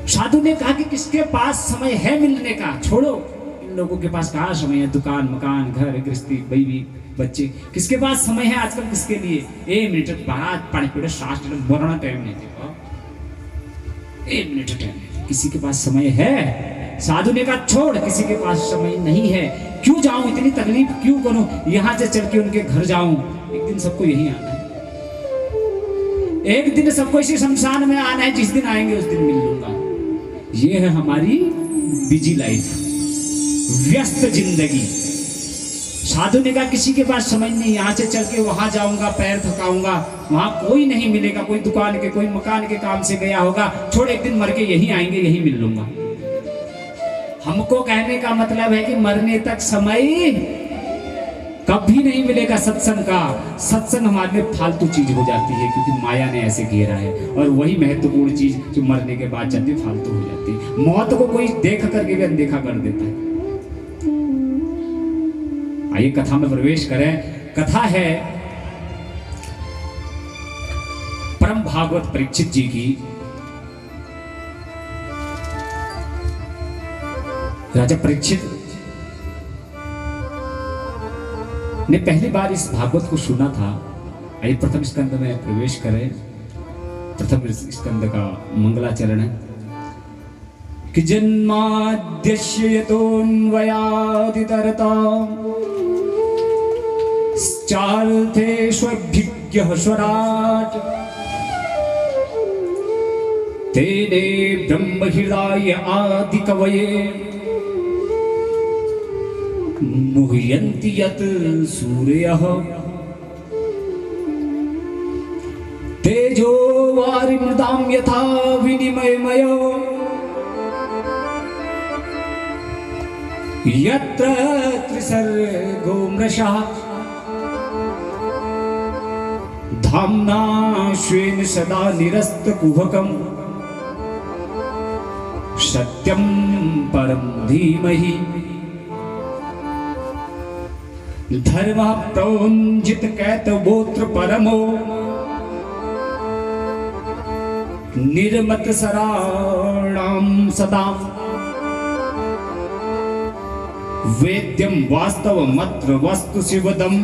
Speaker 1: साधु ने कहा कि किसके पास समय है मिलने का, छोड़ो इन लोगों के पास कहाँ समय है, दुकान मकान घर गृहस्थी बीवी बच्चे, किसके पास समय है आजकल किसके लिए। 1 मिनट बाद पानी पीड़े सांस मरना टाइम नहीं थे, 1 मिनट टाइम नहीं, किसी के पास समय है। साधु ने कहा छोड़ किसी के पास समय नहीं है, क्यों जाऊं इतनी तकलीफ क्यों करूं, यहां से चल के उनके घर जाऊं, एक दिन सबको यही आना है, एक दिन सबको इसी शमशान में आना है, जिस दिन आएंगे उस दिन मिल लूंगा। ये है हमारी बिजी लाइफ, व्यस्त जिंदगी। साधु ने कहा किसी के पास समय नहीं, यहाँ से चल के वहां जाऊंगा, पैर थकाऊंगा, वहां कोई नहीं मिलेगा, कोई दुकान के कोई मकान के काम से गया होगा, छोड़ एक दिन मर के यही आएंगे, यही मिल लूंगा। हमको कहने का मतलब है कि मरने तक समय कभी नहीं मिलेगा सत्संग का। सत्संग हमारे लिए फालतू चीज हो जाती है, क्योंकि माया ने ऐसे घेरा है, और वही महत्वपूर्ण चीज जो मरने के बाद जाती है फालतू हो जाती है। मौत को कोई देख करके भी अनदेखा कर देता है। आइए कथा में प्रवेश करें। कथा है परम भागवत परीक्षित जी की। राजा परीक्षित ने पहली बार इस भागवत को सुना था। आइए प्रथम स्कंद में प्रवेश करें। प्रथम स्कंद का मंगलाचरण है कि जन्माद्यस्य यतोऽन्वयादितरताम् चार्थेष्वभिज्ञः स्वराट् तेने ब्रह्महृदाय आदिकवये मुह्यन्ति यत् सूर्यः तेजो वारिमृदां यथा विनिमयमयो यत्र त्रिसर्गो मृषः धाम्ना स्वेन सदा निरस्तकुहकम् सत्यं परं धीमहि धर्मः प्रोञ्जितकैतवोऽत्र परमो निर्मतसराणां सदा वेद्यं वास्तवमत्र वस्तु शिवदम्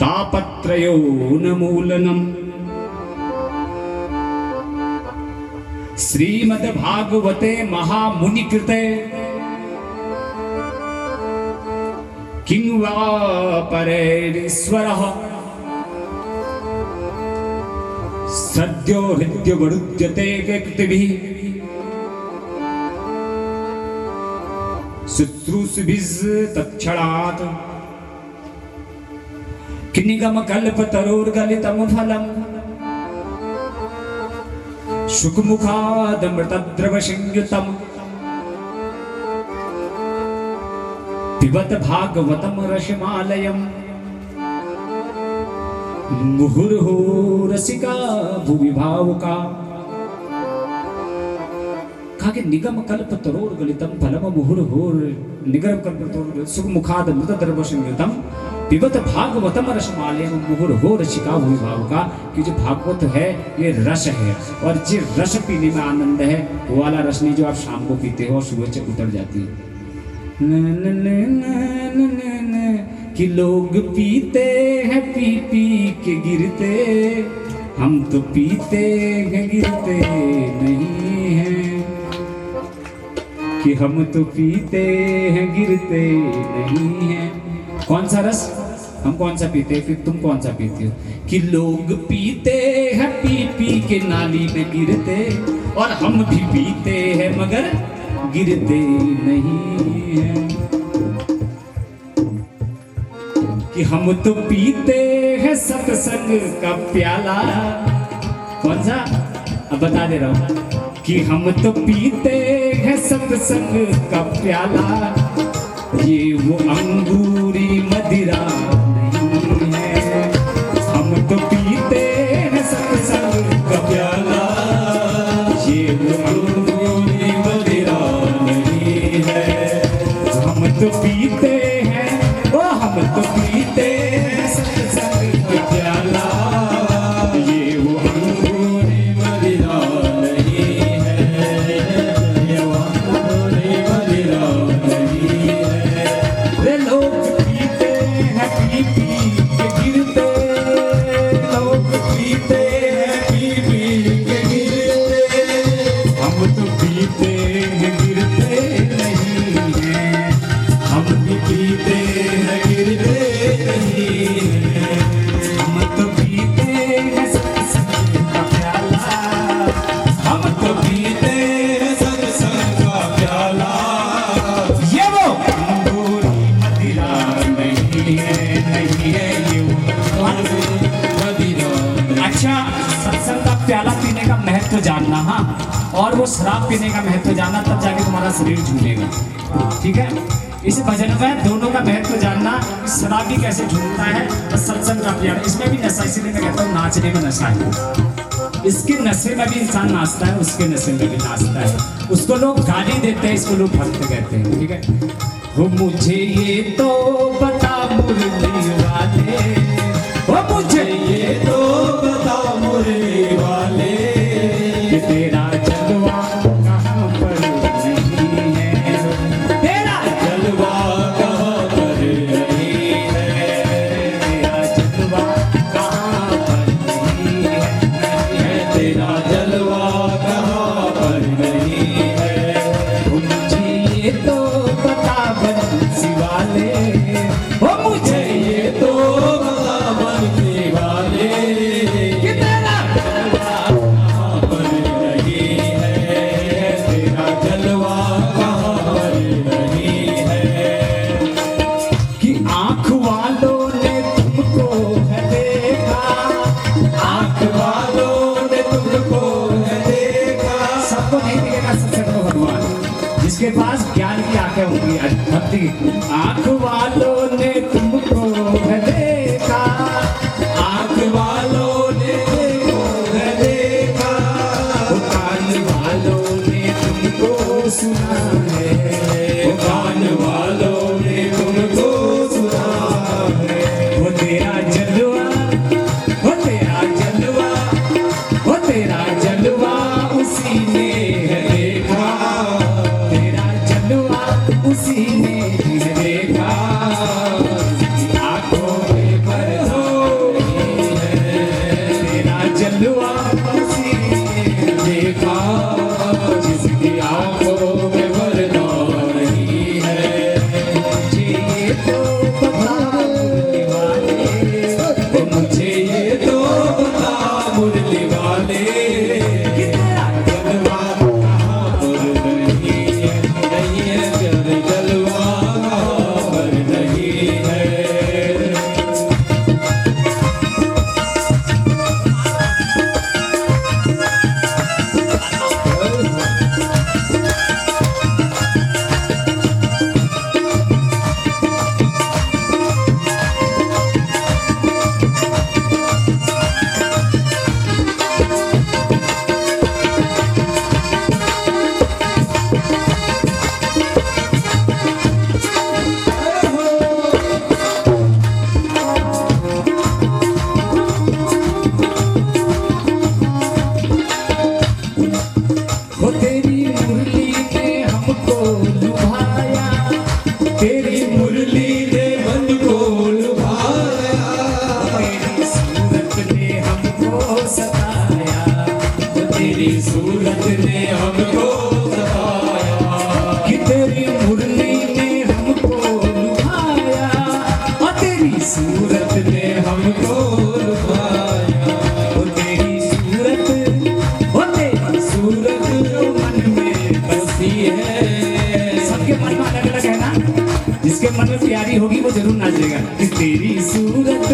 Speaker 1: तापत्रयो नमूलनम्। श्रीमद्भागवते महामुनिकृते किं वा परेरीश्वरः सद्यो हृद्यवरुध्यते कृतिभिः शुश्रूषिभिः तत्क्षणात् किन्निगमकल्पतरोर्गलितं फलम् शुकमुखादमृतद्रवसंयुतम् पिबत भागवतं रसमालयम् मुहुर्हो रसिका भुवि भावुका। कहा कि निगम कल्प तरोर गलितम फलम मुहुर्हो निगम कल्प तरोर सुखमुखाद मृतद्रवसंयुतम् पिबत भागवतम रसमालयम मुहुर्हो रसिका भुवि भावुका। कि जो भागवत है ये रस है, और जो रस पीने में आनंद है वो वाला रस नहीं जो आप शाम को पीते हो और सुबह से उतर जाती है। कि लोग पीते हैं पी पी के गिरते, हम तो पीते हैं गिरते नहीं हैं। कि हम तो पीते हैं गिरते नहीं हैं। कौन सा रस? हम कौन सा पीते हैं, फिर तुम कौन सा पीते हो? कि लोग पीते हैं पी पी के नाली में गिरते, और हम भी पीते हैं मगर गिरते नहीं हैं। कि हम तो पीते हैं सत्संग का प्याला। कौन सा? अब बता दे रहा हूं। कि हम तो पीते हैं सत्संग का प्याला, ये वो अंगूरी मदिरा नहीं है। हम तो पीते हैं सत्संग का प्याला, ये वो अंगूरी मदिरा नहीं है। हम तो पीते हैं सत्संग का प्याला, ये वो अंगूरी मदिरा नहीं है, ये वो अंगूरी मदिरा नहीं है। वे लोग पीते हैं पी पी के गिरते, लोग पीते हैं पी पी के गिरते, हम तो पीते हैं गिरते नहीं हैं, हम भी पीते हैं गिरते नहीं हैं, हम तो पीते हैं सत्संग का प्याला, हम तो पीते हैं सत्संग का प्याला, ये वो अंगूरी मदिरा नहीं है, नहीं है ये वो अंगूरी मदिरा नहीं। अच्छा, सत्संग का प्याला पीने का महत्व जानना, हाँ, और वो शराब पीने का महत्व जानना, तब जाके तुम्हारा शरीर झूलेगा, ठीक है। इस भजन में दोनों का महत्व जानना, शराबी कैसे झूलता है और सत्संग का प्याला, इसमें भी नशा, इसीलिए मैं कहता हूँ नाचने में नशा है। इसके नशे में भी इंसान नाचता है, उसके नशे में भी नाचता है, उसको लोग गाली देते हैं, इसको लोग भक्त कहते हैं, ठीक है। हो मुझे ये तो बता मुरली वाले, हो मुझे ये तो बता मुरली वाले, कि तेरा जलवा कहाँ पर नहीं है, तेरा जलवा कहाँ पर नहीं है, तेरा जलवा कहाँ पर नहीं है, तेरा जलवा कहाँ पर नहीं है। वो मुझे ये तो बता बंसी वाले, वो मुझे ये तो बता बंसी वाले, कि तेरा जलवा कहाँ पर नहीं है, तेरा जलवा कहाँ पर नहीं है। कि आँख वालों ने तुमको है देखा, आँख वालों ने तुमको है देखा, सबको नहीं दिखेगा सत्संग को भगवान, जिसके पास ज्ञान की आंखें होंगी, भक्ति की। आँख वालों ने तुमको है देखा, आँख वालों ने तुमको है देखा, कान वालों ने तुमको सुना है, कान वालों ने तुमको सुना है। वो तेरा जलवा, वो तेरा जलवा, वो तेरा जलवा उसी ने है देखा, तेरा जलवा उसी ने है देखा, आंखों में पर्दा नहीं है, तेरा जलवा उसी ने देखा, जिसकी आंखों में पर्दा नहीं है। मुझे ये तो बता मुरली वाले, मुझे ये तो बता मुरली वाले, कि तेरा जलवा कहाँ पर नहीं है, नहीं है, तेरा जलवा कहाँ पर नहीं है। हो तेरी मुरली ने हमको लुभाया, तेरी मुरली ने मन को लुभाया, तेरी सूरत ने हमको सताया, तेरी सूरत ने हमको सताया, कि तेरी मुरली ने हमको लुभाया, और तेरी सूरत ने हमको लुभाया, वो तेरी सूरत, वो तेरी सूरत जो मन में बसी है। सबके मन में अलग अलग है ना, जिसके मन में प्यारी होगी वो जरूर नाचेगा। कि तेरी सूरत,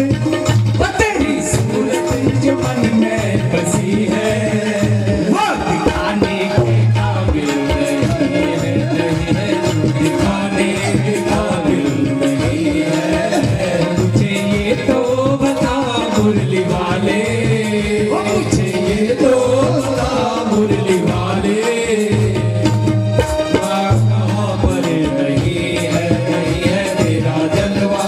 Speaker 1: वो तेरी सूरत जो मन में बसी है, वो दिखाने के काबिल नहीं है, नहीं है, दिखाने के काबिल नहीं है। मुझे ये तो बता मुरली वाले, मुझे ये तो बता मुरली वाले, कहाँ पर नहीं है, नहीं है, तेरा जलवा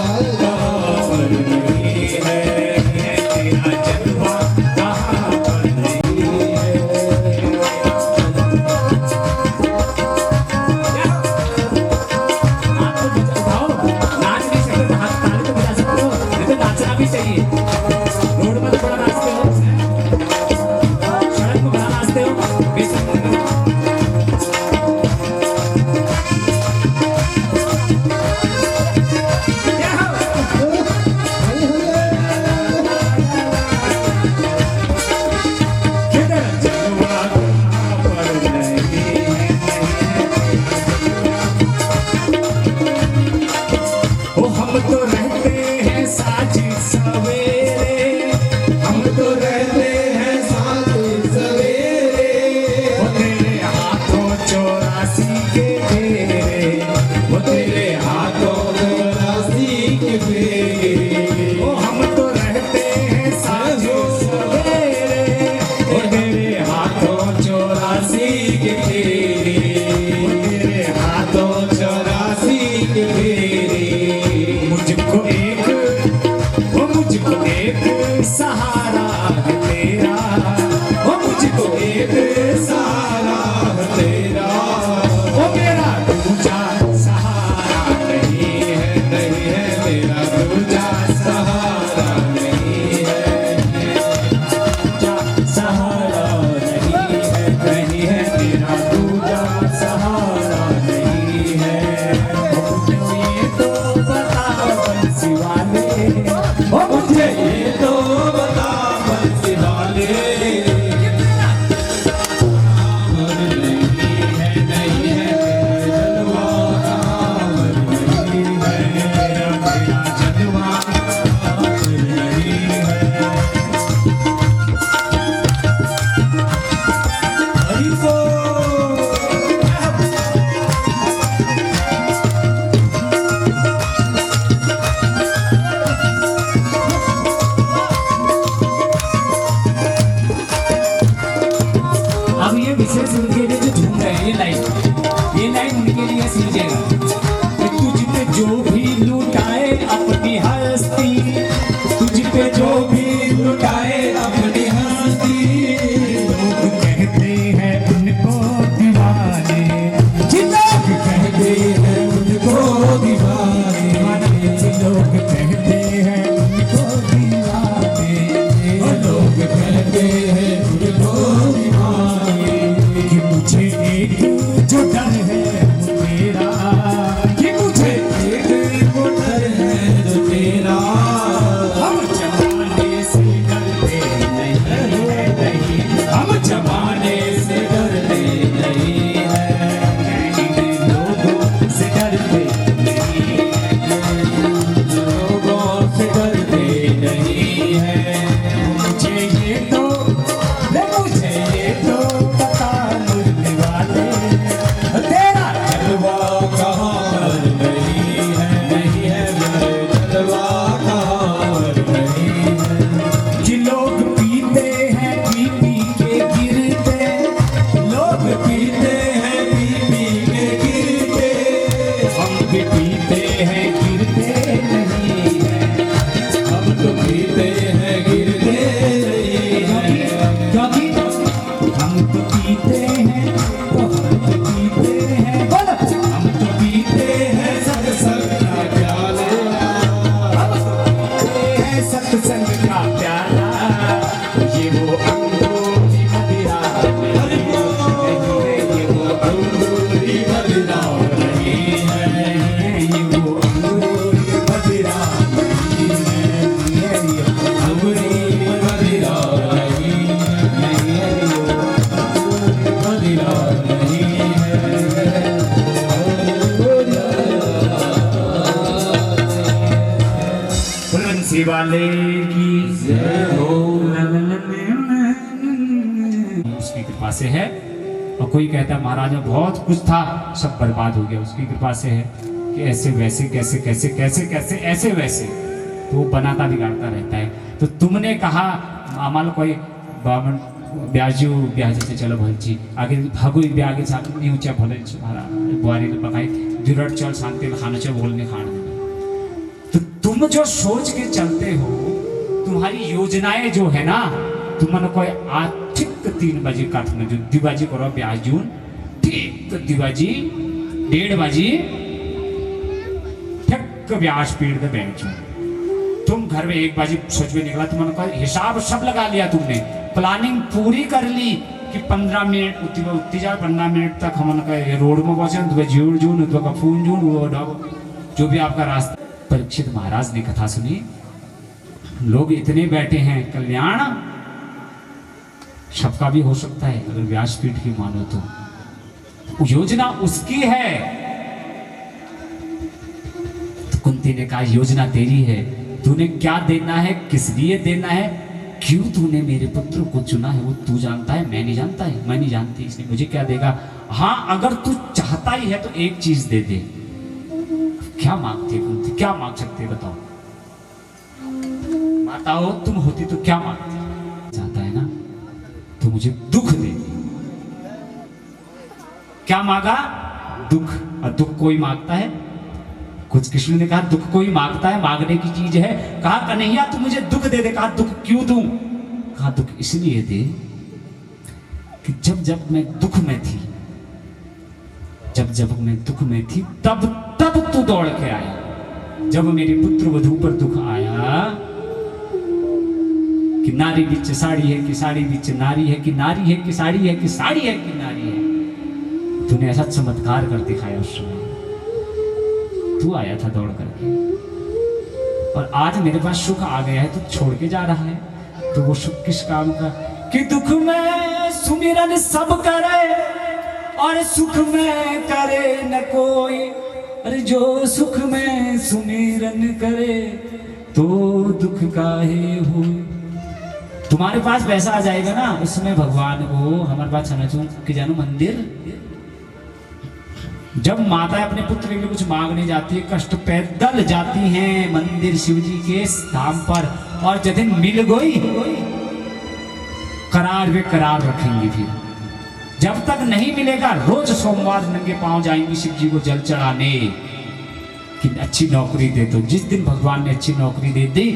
Speaker 1: तो रहते हैं साझी सवेरे,
Speaker 2: हम तो रहते हैं साथ सवेरे,
Speaker 1: वो तेरे हाथों 84 के फेरे, वो तेरे हाथों
Speaker 2: 84 के फेरे,
Speaker 1: ओ हम तो रहते हैं साझी सवेरे,
Speaker 2: ओ तेरे हाथों 84 के फेरे,
Speaker 1: तेरे हाथों
Speaker 2: 84 के फेरे,
Speaker 1: मुझको एक सहारा है तेरा,
Speaker 2: ओ मुझको एक सहारा है तेरा,
Speaker 1: ओ मेरा दूजा सहारा नहीं है,
Speaker 2: नहीं है मेरा दूजा सहारा नहीं है,
Speaker 1: दूजा सहारा नहीं है तेरा दूजा सहारा नहीं है। ओ मुझे ये तो बता बंसी वाले,
Speaker 2: ओ मुझे ये तो बता बंसी वाले, नहीं है तेरा जलवा, नहीं है तेरा जलवा, नहीं है। हरि बोल।
Speaker 1: अब ये विशेष उनके लिए जो झूम रहे हैं ये लाइन उनके लिए सींचेगा कि तुझ पे जो भी लुटाए अपनी हस्ती, तुझ पे जो भी
Speaker 2: लुटाए अपनी हस्ती,
Speaker 1: लोग कहते हैं उनको दीवाने, जी लोग
Speaker 2: कहते हैं उनको दीवाने,
Speaker 1: जी लोग कहते हैं उनको दीवाने,
Speaker 2: और लोग कहते हैं उनको दीवाने,
Speaker 1: कि मुझे एक जो डर है वो तेरा, कि मुझे
Speaker 2: एक मोटर है जो तेरा,
Speaker 1: हम जमाने से डरते नहीं, हम
Speaker 2: जमाने से डरते नहीं है,
Speaker 1: इन लोगों से डरते नहीं,
Speaker 2: लोगों से डरते नहीं है,
Speaker 1: मुझे ये तो पता मुझे वाले तेरा
Speaker 2: जलवा कहाँ पर नहीं है मेरे जलवा कहाँ पर नहीं है,
Speaker 1: कि लोग पीते हैं पी पी के गिरते, लोग
Speaker 2: पीते हैं पी के गिरते,
Speaker 1: हम भी पीते हैं गिरते नहीं है,
Speaker 2: हम तो पीते हैं गिरते नहीं है,
Speaker 1: क्योंकि हम तो पीते हैं तो हम तो पीते हैं, बोलो हम तो पीते हैं
Speaker 2: सत्संग का प्याला,
Speaker 1: हम तो पीते हैं सत्संग का प्याला, ये वो अंगूरी मदिरा नहीं है, ये वो
Speaker 2: अंगूरी मदिरा नहीं है,
Speaker 1: ये वो अंगूरी मदिरा नहीं है, ये
Speaker 2: अंगूरी मदिरा नहीं है, मदिरा नहीं है,
Speaker 1: बंसी वाले की
Speaker 2: जय हो।
Speaker 1: उसकी कृपा से है। और कोई कहता है महाराज में बहुत कुछ था सब बर्बाद हो गया, उसकी कृपा से है कि ऐसे वैसे कैसे कैसे कैसे कैसे ऐसे वैसे, तो वो बनाता बिगाड़ता रहता है। तो तुमने कहा आमाल कोई बामन ब्याजू ब्याज से चलो भलची आगे भागो ब्यागे साथ नहीं ऊंचा भले तुम्हारा बुआरी बकाई दुरट चल शांति खाना चल बोलने खाना। तो तुम जो सोच के चलते हो, तुम्हारी योजनाएं जो है ना, तुमने कोई आर्थिक 3 बजे का जो दिवाजी करो ब्याज जून ठीक दिवाजी 1:30 बजे ठक ब्याज पीड़ दे बैंक तुम घर में 1 बजे सोच में निकला, तुमने कहा हिसाब सब लगा लिया, तुमने प्लानिंग पूरी कर ली कि 15 मिनट उतनी जा 15 मिनट तक हमने कहा रोड में पहुंचे जोड़ जून का फोन जून वो जो भी आपका रास्ता। परीक्षित महाराज ने कथा सुनी, लोग इतने बैठे हैं, कल्याण सबका भी हो सकता है अगर व्यासपीठ की मानो तो। योजना उसकी है। तो कुंती कुंती ने कहा योजना तेरी है, तूने क्या देना है, किस लिए देना है, क्यों तूने मेरे पुत्र को चुना है, वो तू जानता है, मैं नहीं जानता है, मैं नहीं जानती, इसने मुझे क्या देगा। हाँ अगर तू चाहता ही है तो एक चीज दे दे। क्या मांगती है कुंती, क्या मांग सकते बताओ? माता हो तुम होती तो क्या मांगती? चाहता है ना तो मुझे दुख दे। क्या मांगा? दुख। और दुख कोई मांगता है? कुछ कृष्ण ने कहा दुख कोई मांगता है, मांगने की चीज है। कहा कन्हैया तू मुझे दुख दे दे। कहा दुख क्यों दूं? कहा दुख इसलिए दे कि जब जब मैं दुख में थी, जब जब मैं दुख में थी तब तब तू दौड़ के आया। जब मेरे पुत्र वधू पर दुख आया कि नारी बिच साड़ी है कि साड़ी बिच नारी है, कि नारी है कि साड़ी है, कि साड़ी है कि नारी है, तूने ऐसा चमत्कार कर दिखाया उस समय। तू आया था दौड़ करके और आज मेरे पास सुख आ गया है, तू छोड़ के जा रहा है। तो वो सुख किस काम का? कि दुख में सुमिरन सब करे और सुख में करे न कोई। अरे जो सुख में सुमिरन करे तो दुख काहे हो। तुम्हारे पास पैसा आ जाएगा ना, उसमें भगवान को हमारे पास समझो कि जानो मंदिर। जब माता अपने पुत्र के लिए कुछ मांगने जाती है, कष्ट पैदल जाती हैं मंदिर शिव जी के धाम पर, और जब दिन मिल गई करार वे करार रखेंगी। फिर जब तक नहीं मिलेगा रोज सोमवार नंगे पांव जाएंगी शिव जी को जल चढ़ाने कि अच्छी नौकरी दे दो। जिस दिन भगवान ने अच्छी नौकरी दे दी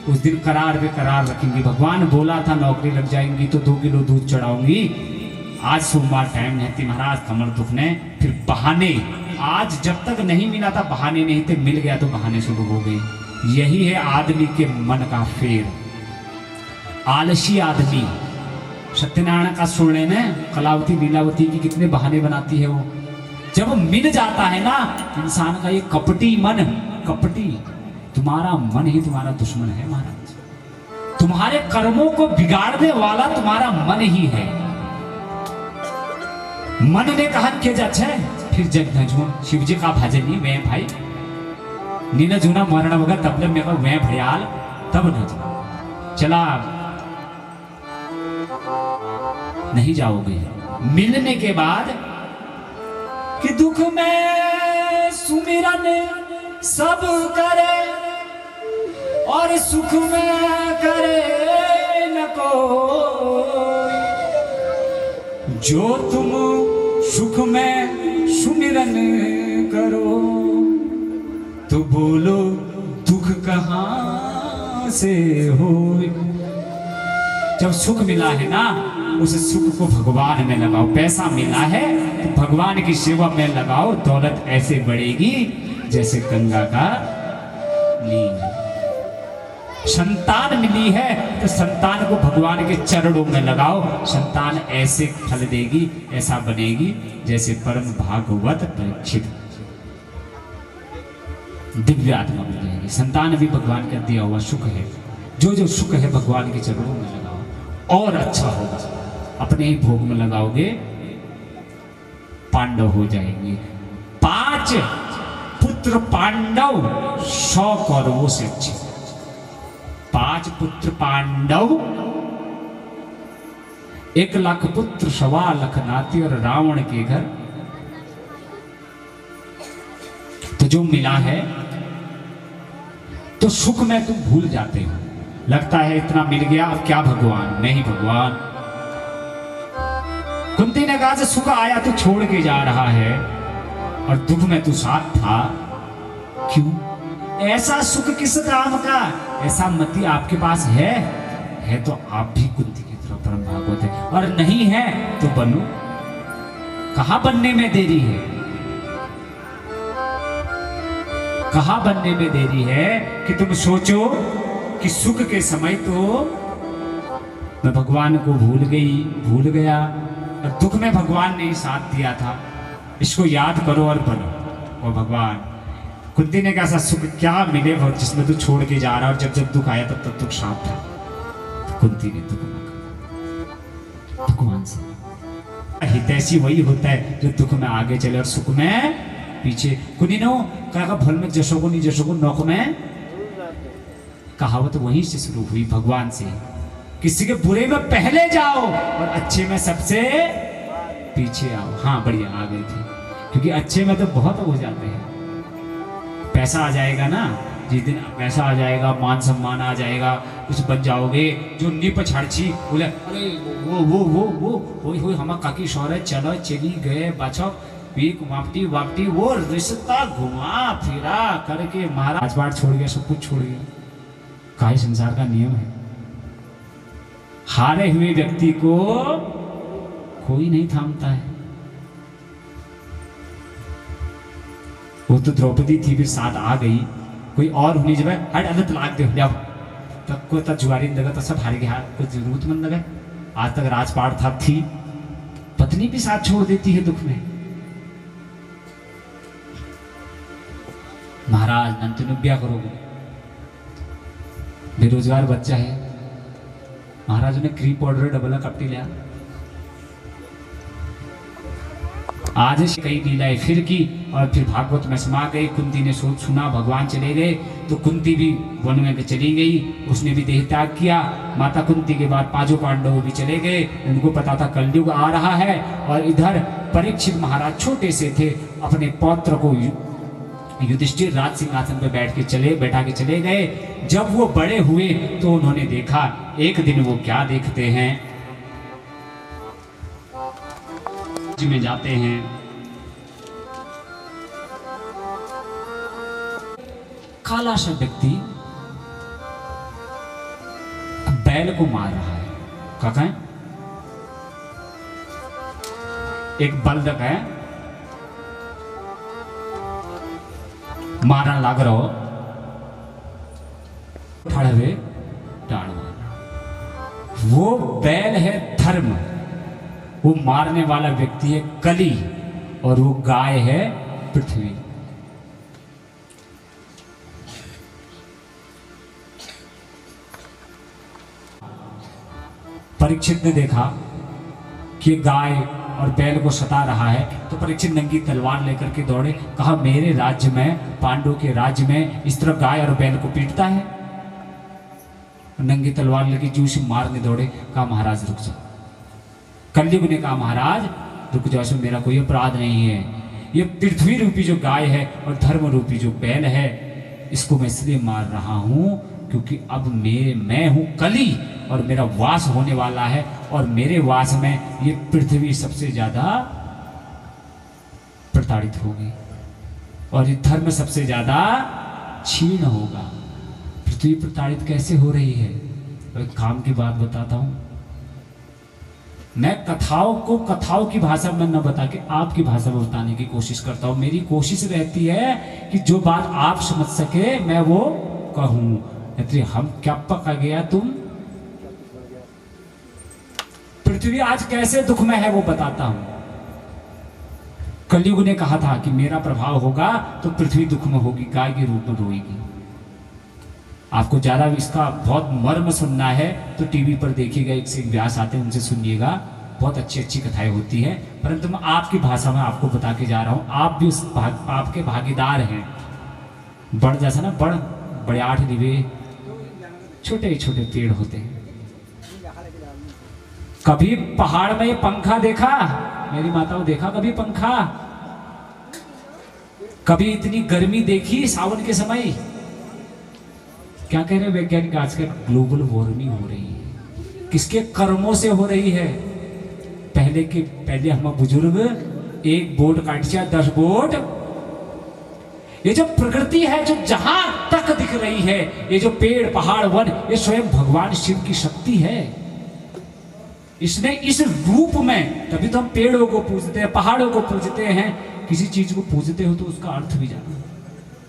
Speaker 1: उस दिन करार वे करार रखेंगी। भगवान बोला था नौकरी लग जाएंगी तो 2 किलो दूध चढ़ाऊंगी। आज सोमवार टाइम है थी महाराज, कमर दुखने, फिर बहाने। आज जब तक नहीं मिला था बहाने नहीं थे, मिल गया तो बहाने शुरू हो गए। यही है आदमी के मन का फेर। आलसी आदमी, सत्यनारायण का सुन लेना, कलावती लीलावती की कितने बहाने बनाती है वो। जब मिल जाता है ना इंसान का ये कपटी मन, कपटी, तुम्हारा मन ही तुम्हारा दुश्मन है महाराज। तुम्हारे कर्मों को बिगाड़ने वाला तुम्हारा मन ही है। मन ने कहा के जाछे फिर जग धजू शिव जी का भजन ही मैं भाई नीना जूना मरण वगैरह तब जब मेरा मैं भयाल तब न चला नहीं जाओगे। मिलने के बाद कि दुख में सुमिरन सब करे और सुख में करे न कोई। जो तुम सुख में सुमिरन करो तो बोलो दुख कहाँ से हो। जब सुख मिला है ना उस सुख को भगवान में लगाओ। पैसा मिला है तो भगवान की सेवा में लगाओ। दौलत ऐसे बढ़ेगी जैसे गंगा का लीन। संतान मिली है तो संतान को भगवान के चरणों में लगाओ। संतान ऐसे फल देगी, ऐसा बनेगी जैसे परम भागवत परीक्षित दिव्य आत्मा मिल जाएगी। संतान भी भगवान का दिया हुआ सुख है। जो जो सुख है भगवान के चरणों में लगाओ और अच्छा होगा। अपने ही भोग में लगाओगे पांडव हो जाएंगे। 5 पुत्र पांडव 100 कौरवों से अच्छे। 5 पुत्र पांडव 1 लाख पुत्र 1.25 लाख नाती और रावण के घर। तो जो मिला है तो सुख में तुम भूल जाते हो। लगता है इतना मिल गया अब क्या भगवान, नहीं भगवान। कुंती ने कहा से सुख आया तो छोड़ के जा रहा है और दुख में तू साथ था क्यों? ऐसा सुख किस काम का? ऐसा मति आपके पास है तो आप भी कुंती की तरफ परम भागवत है, और नहीं है तो बनो। कहां बनने में देरी है? कहां बनने में देरी है कि तुम सोचो कि सुख के समय तो मैं भगवान को भूल गया और दुख में भगवान ने ही साथ दिया था। इसको याद करो और बनो। और भगवान कुंती ने कहा सुख क्या मिले और जिसमें तू छोड़ के जा रहा, और जब जब दुख आया तब दुख साथ था। तो कुंती ने दुख भगवान से हितैषी वही होता है जो दुख में आगे चले और सुख में पीछे कुनी नो कहा भल में जशोगो नौक में। कहावत वहीं से शुरू हुई भगवान से, किसी के बुरे में पहले जाओ और अच्छे में सबसे पीछे आओ। हाँ बढ़िया आ गई थी, क्योंकि अच्छे में तो बहुत हो जाते हैं। पैसा आ जाएगा ना, जिस दिन पैसा आ जाएगा, मान सम्मान आ जाएगा, कुछ बन जाओगे, जो निप छाड़छी बोले अरे वो हम काकी शौर चलो चली गए बचो पीक वापटी वो रिश्ता घुमा फिरा करके महाराज बार छोड़ गया, सब कुछ छोड़ गया। काहे संसार का नियम है, हारे हुए व्यक्ति को कोई नहीं थामता है। वो तो द्रौपदी थी, फिर साथ आ गई, कोई और होनी जब हट अलग लाग दे जाओ तब को तब जुआरी लगा तो सब हार गया, कुछ जरूरतमंद लगे। आज तक राजपाट था थी, पत्नी भी साथ छोड़ देती है दुख में। महाराज नंतनु ब्याह करोगे, बेरोजगार बच्चा है, महाराज ने क्रीम पाउडर डबल कपटी लिया। आज कई लीलाएं फिर की और फिर भागवत में समा गई। कुंती ने सोच सुना भगवान चले गए तो कुंती भी वन में चली गई, उसने भी देह त्याग किया। माता कुंती के बाद पांचों पांडव भी चले गए, उनको पता था कलयुग आ रहा है। और इधर परीक्षित महाराज छोटे से थे, अपने पौत्र को युधिष्ठिर राज सिंहासन पे बैठा के चले गए। जब वो बड़े हुए तो उन्होंने देखा, एक दिन वो क्या देखते हैं, में जाते हैं, काला सा व्यक्ति बैल को मार रहा है। क्या कहें, एक बल्दक है, मारन लाग रहो, ठड़वे टाड़ मारना। वो बैल है धर्म, वो मारने वाला व्यक्ति है कली, और वो गाय है पृथ्वी। परीक्षित ने देखा कि गाय और बैल को सता रहा है, तो परीक्षित नंगी तलवार लेकर के दौड़े। कहा मेरे राज्य में, पांडवों के राज्य में इस तरह गाय और बैल को पीटता है। नंगी तलवार लेकर जू से मारने दौड़े। कहा महाराज रुक जाओ। कलयुग ने कहा महाराज रुक जाओ, इसमें मेरा कोई अपराध नहीं है। ये पृथ्वी रूपी जो गाय है और धर्म रूपी जो बैल है, इसको मैं इसलिए मार रहा हूं क्योंकि अब मैं हूं कली और मेरा वास होने वाला है, और मेरे वास में ये पृथ्वी सबसे ज्यादा प्रताड़ित होगी और ये धर्म सबसे ज्यादा क्षीण होगा। पृथ्वी प्रताड़ित कैसे हो रही है, तो एक काम की बात बताता हूं। मैं कथाओं की भाषा में न बता के आपकी भाषा में बताने की कोशिश करता हूं। मेरी कोशिश रहती है कि जो बात आप समझ सके मैं वो कहूं। हम क्या पका गया तुम, पृथ्वी आज कैसे दुख में है वो बताता हूं। कलयुग ने कहा था कि मेरा प्रभाव होगा तो पृथ्वी दुख में होगी, गाय के रूप में रोएगी। आपको ज्यादा इसका बहुत मर्म सुनना है तो टीवी पर देखिएगा, एक से एक व्यास आते हैं, उनसे सुनिएगा, बहुत अच्छी अच्छी कथाएं होती है। परंतु मैं आपकी भाषा में आपको बता के जा रहा हूं, आप भी उस आपके भागीदार हैं। बड़ जैसा ना बड़े 8 दिवे छोटे छोटे पेड़ होते हैं। कभी पहाड़ में पंखा देखा, मेरी माताओं देखा कभी पंखा? कभी इतनी गर्मी देखी सावन के समय? क्या कह रहे हैं वैज्ञानिक, आजकल ग्लोबल वार्मिंग हो रही है। किसके कर्मों से हो रही है? पहले हम बुजुर्ग 1 बोट काट 10 बोट। ये जो प्रकृति है जो जहां तक दिख रही है, ये जो पेड़ पहाड़ वन, ये स्वयं भगवान शिव की शक्ति है। इसने इस रूप में, तभी तो हम पेड़ों को पूजते हैं, पहाड़ों को पूजते हैं। किसी चीज को पूजते हो तो उसका अर्थ भी जानो।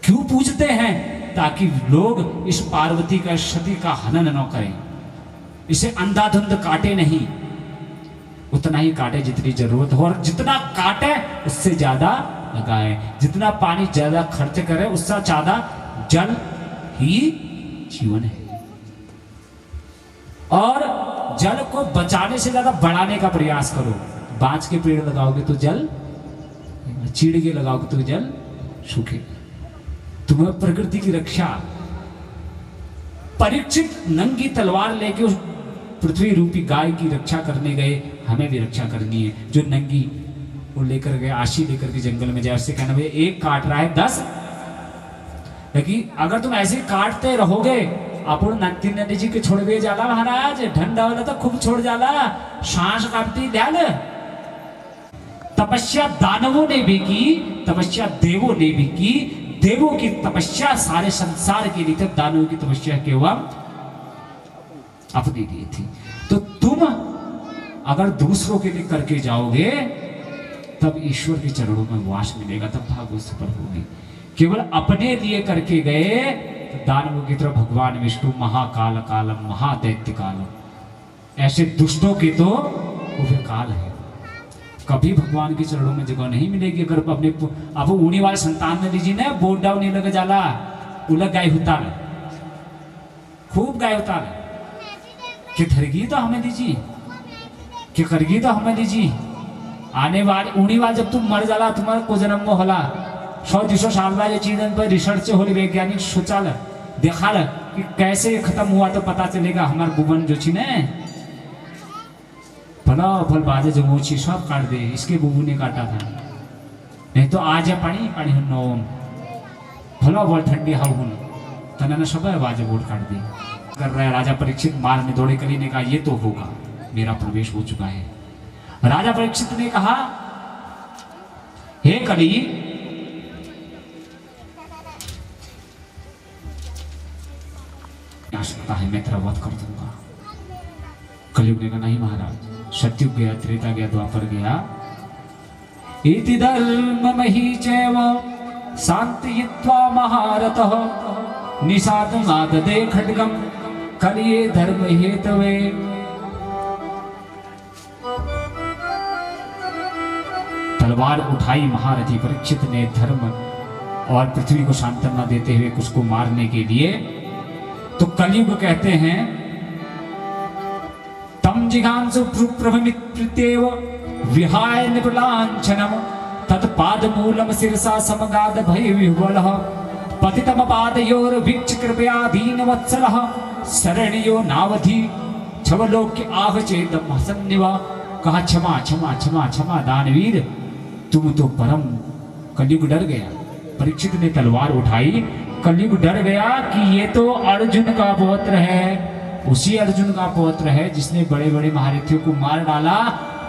Speaker 1: क्यों पूजते हैं? ताकि लोग इस पार्वती का सती का हनन न करें, इसे अंधाधुंध काटे नहीं, उतना ही काटे जितनी जरूरत हो, और जितना काटे उससे ज्यादा लगाए, जितना पानी ज्यादा खर्च करे उससे ज्यादा जल ही जीवन है। और जल को बचाने से ज्यादा बढ़ाने का प्रयास करो। बांस के पेड़ लगाओगे तो जल चीड़ के लगाओ तो जल सूखे। तुम्हें प्रकृति की रक्षा, परीक्षित नंगी तलवार लेके उस पृथ्वी रूपी गाय की रक्षा करने गए, हमें भी रक्षा करनी है। जो नंगी वो लेकर गए, आशी लेकर के जंगल में जाए, उससे कहना भाई एक काट रहा है 10, लेकिन अगर तुम ऐसे काटते रहोगे अपन नक्ति नदी जी के छोड़ गए जाला महाराज, ठंडा वाला तो खूब छोड़ जाला, सांस काटती ध्यान। तपस्या दानवों ने भी की, तपस्या देवों ने भी की। देवों की तपस्या सारे संसार के लिए थी, दानवों की तपस्या केवल अपने लिए थी। तो तुम अगर दूसरों के लिए करके जाओगे तब ईश्वर के चरणों में वास मिलेगा, तब भाग्य सफल होगी। केवल अपने लिए करके गए तो दानवों की तरफ भगवान विष्णु महाकाल कालम महादैत्य कालम, ऐसे दुष्टों के तो वो फिर काल है, कभी भगवान के चरणों में जगह नहीं मिलेगी। अगर अपने अब ऊनी वाले संतान ने लीजिए ना, बोर्ड डाउन नहीं लग जाला, उलग गाय होता है, खूब गाय होता है कि धरगी तो हमें दीजिए, कि करगी तो हमें दीजिए। आने वाले ऊनी वाले जब तुम मर जाला तुम्हारा को जन्म में होला 100-200 साल बाद ये चीज पर रिसर्च हो, वैज्ञानिक सोचा देखा कि कैसे खत्म हुआ, तो पता चलेगा हमारे भुवन जो छी ने भला फल बाजे जो मोची सब काट दे, इसके बुबू ने काटा था, नहीं तो आज पानी पानी हुन भला बोल ठंडी हाउ हुन तना सब बाजे बोट काट दी। कर रहा है राजा परीक्षित मार में दौड़े, कली ने कहा ये तो होगा, मेरा प्रवेश हो चुका है। राजा परीक्षित ने कहा हे कली, आवश्यकता है मैं तेरा वध कर दूंगा। कलयुग ने कहा नहीं महाराज, सतयुग गया, त्रेता गया, द्वापर गया, इति धर्ममहि चैव शान्तियित्वा महारतः निषादमाददे खड्गं कलिये धर्म हेतवे। तलवार उठाई महारथी परीक्षित ने धर्म और पृथ्वी को सांत्वना देते हुए उसको मारने के लिए। तो कलयुग कहते हैं तम जिघांसु प्रभमित्येव विहाय निपलांछनम तत्पादमूलम शिरसा समगाद भय विह्वलः पतितम पादयोर वीक्ष कृपया दीन वत्सलः शरणियो नावधि छवलोक्य आह चेदम हसन्निवा। कहा क्षमा क्षमा क्षमा क्षमा दानवीर, तुम तो परम। कलयुग डर गया, परीक्षित ने तलवार उठाई, कलयुग डर गया कि ये तो अर्जुन का पौत्र है, उसी अर्जुन का पौत्र है जिसने बड़े बड़े महारथियों को मार डाला,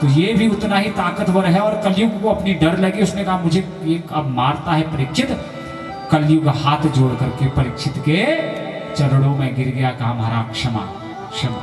Speaker 1: तो ये भी उतना ही ताकतवर है। और कलयुग को अपनी डर लगी, उसने कहा मुझे ये अब मारता है परीक्षित। कलयुग हाथ जोड़ करके परीक्षित के चरणों में गिर गया, कहा महाराज क्षमा क्षमा।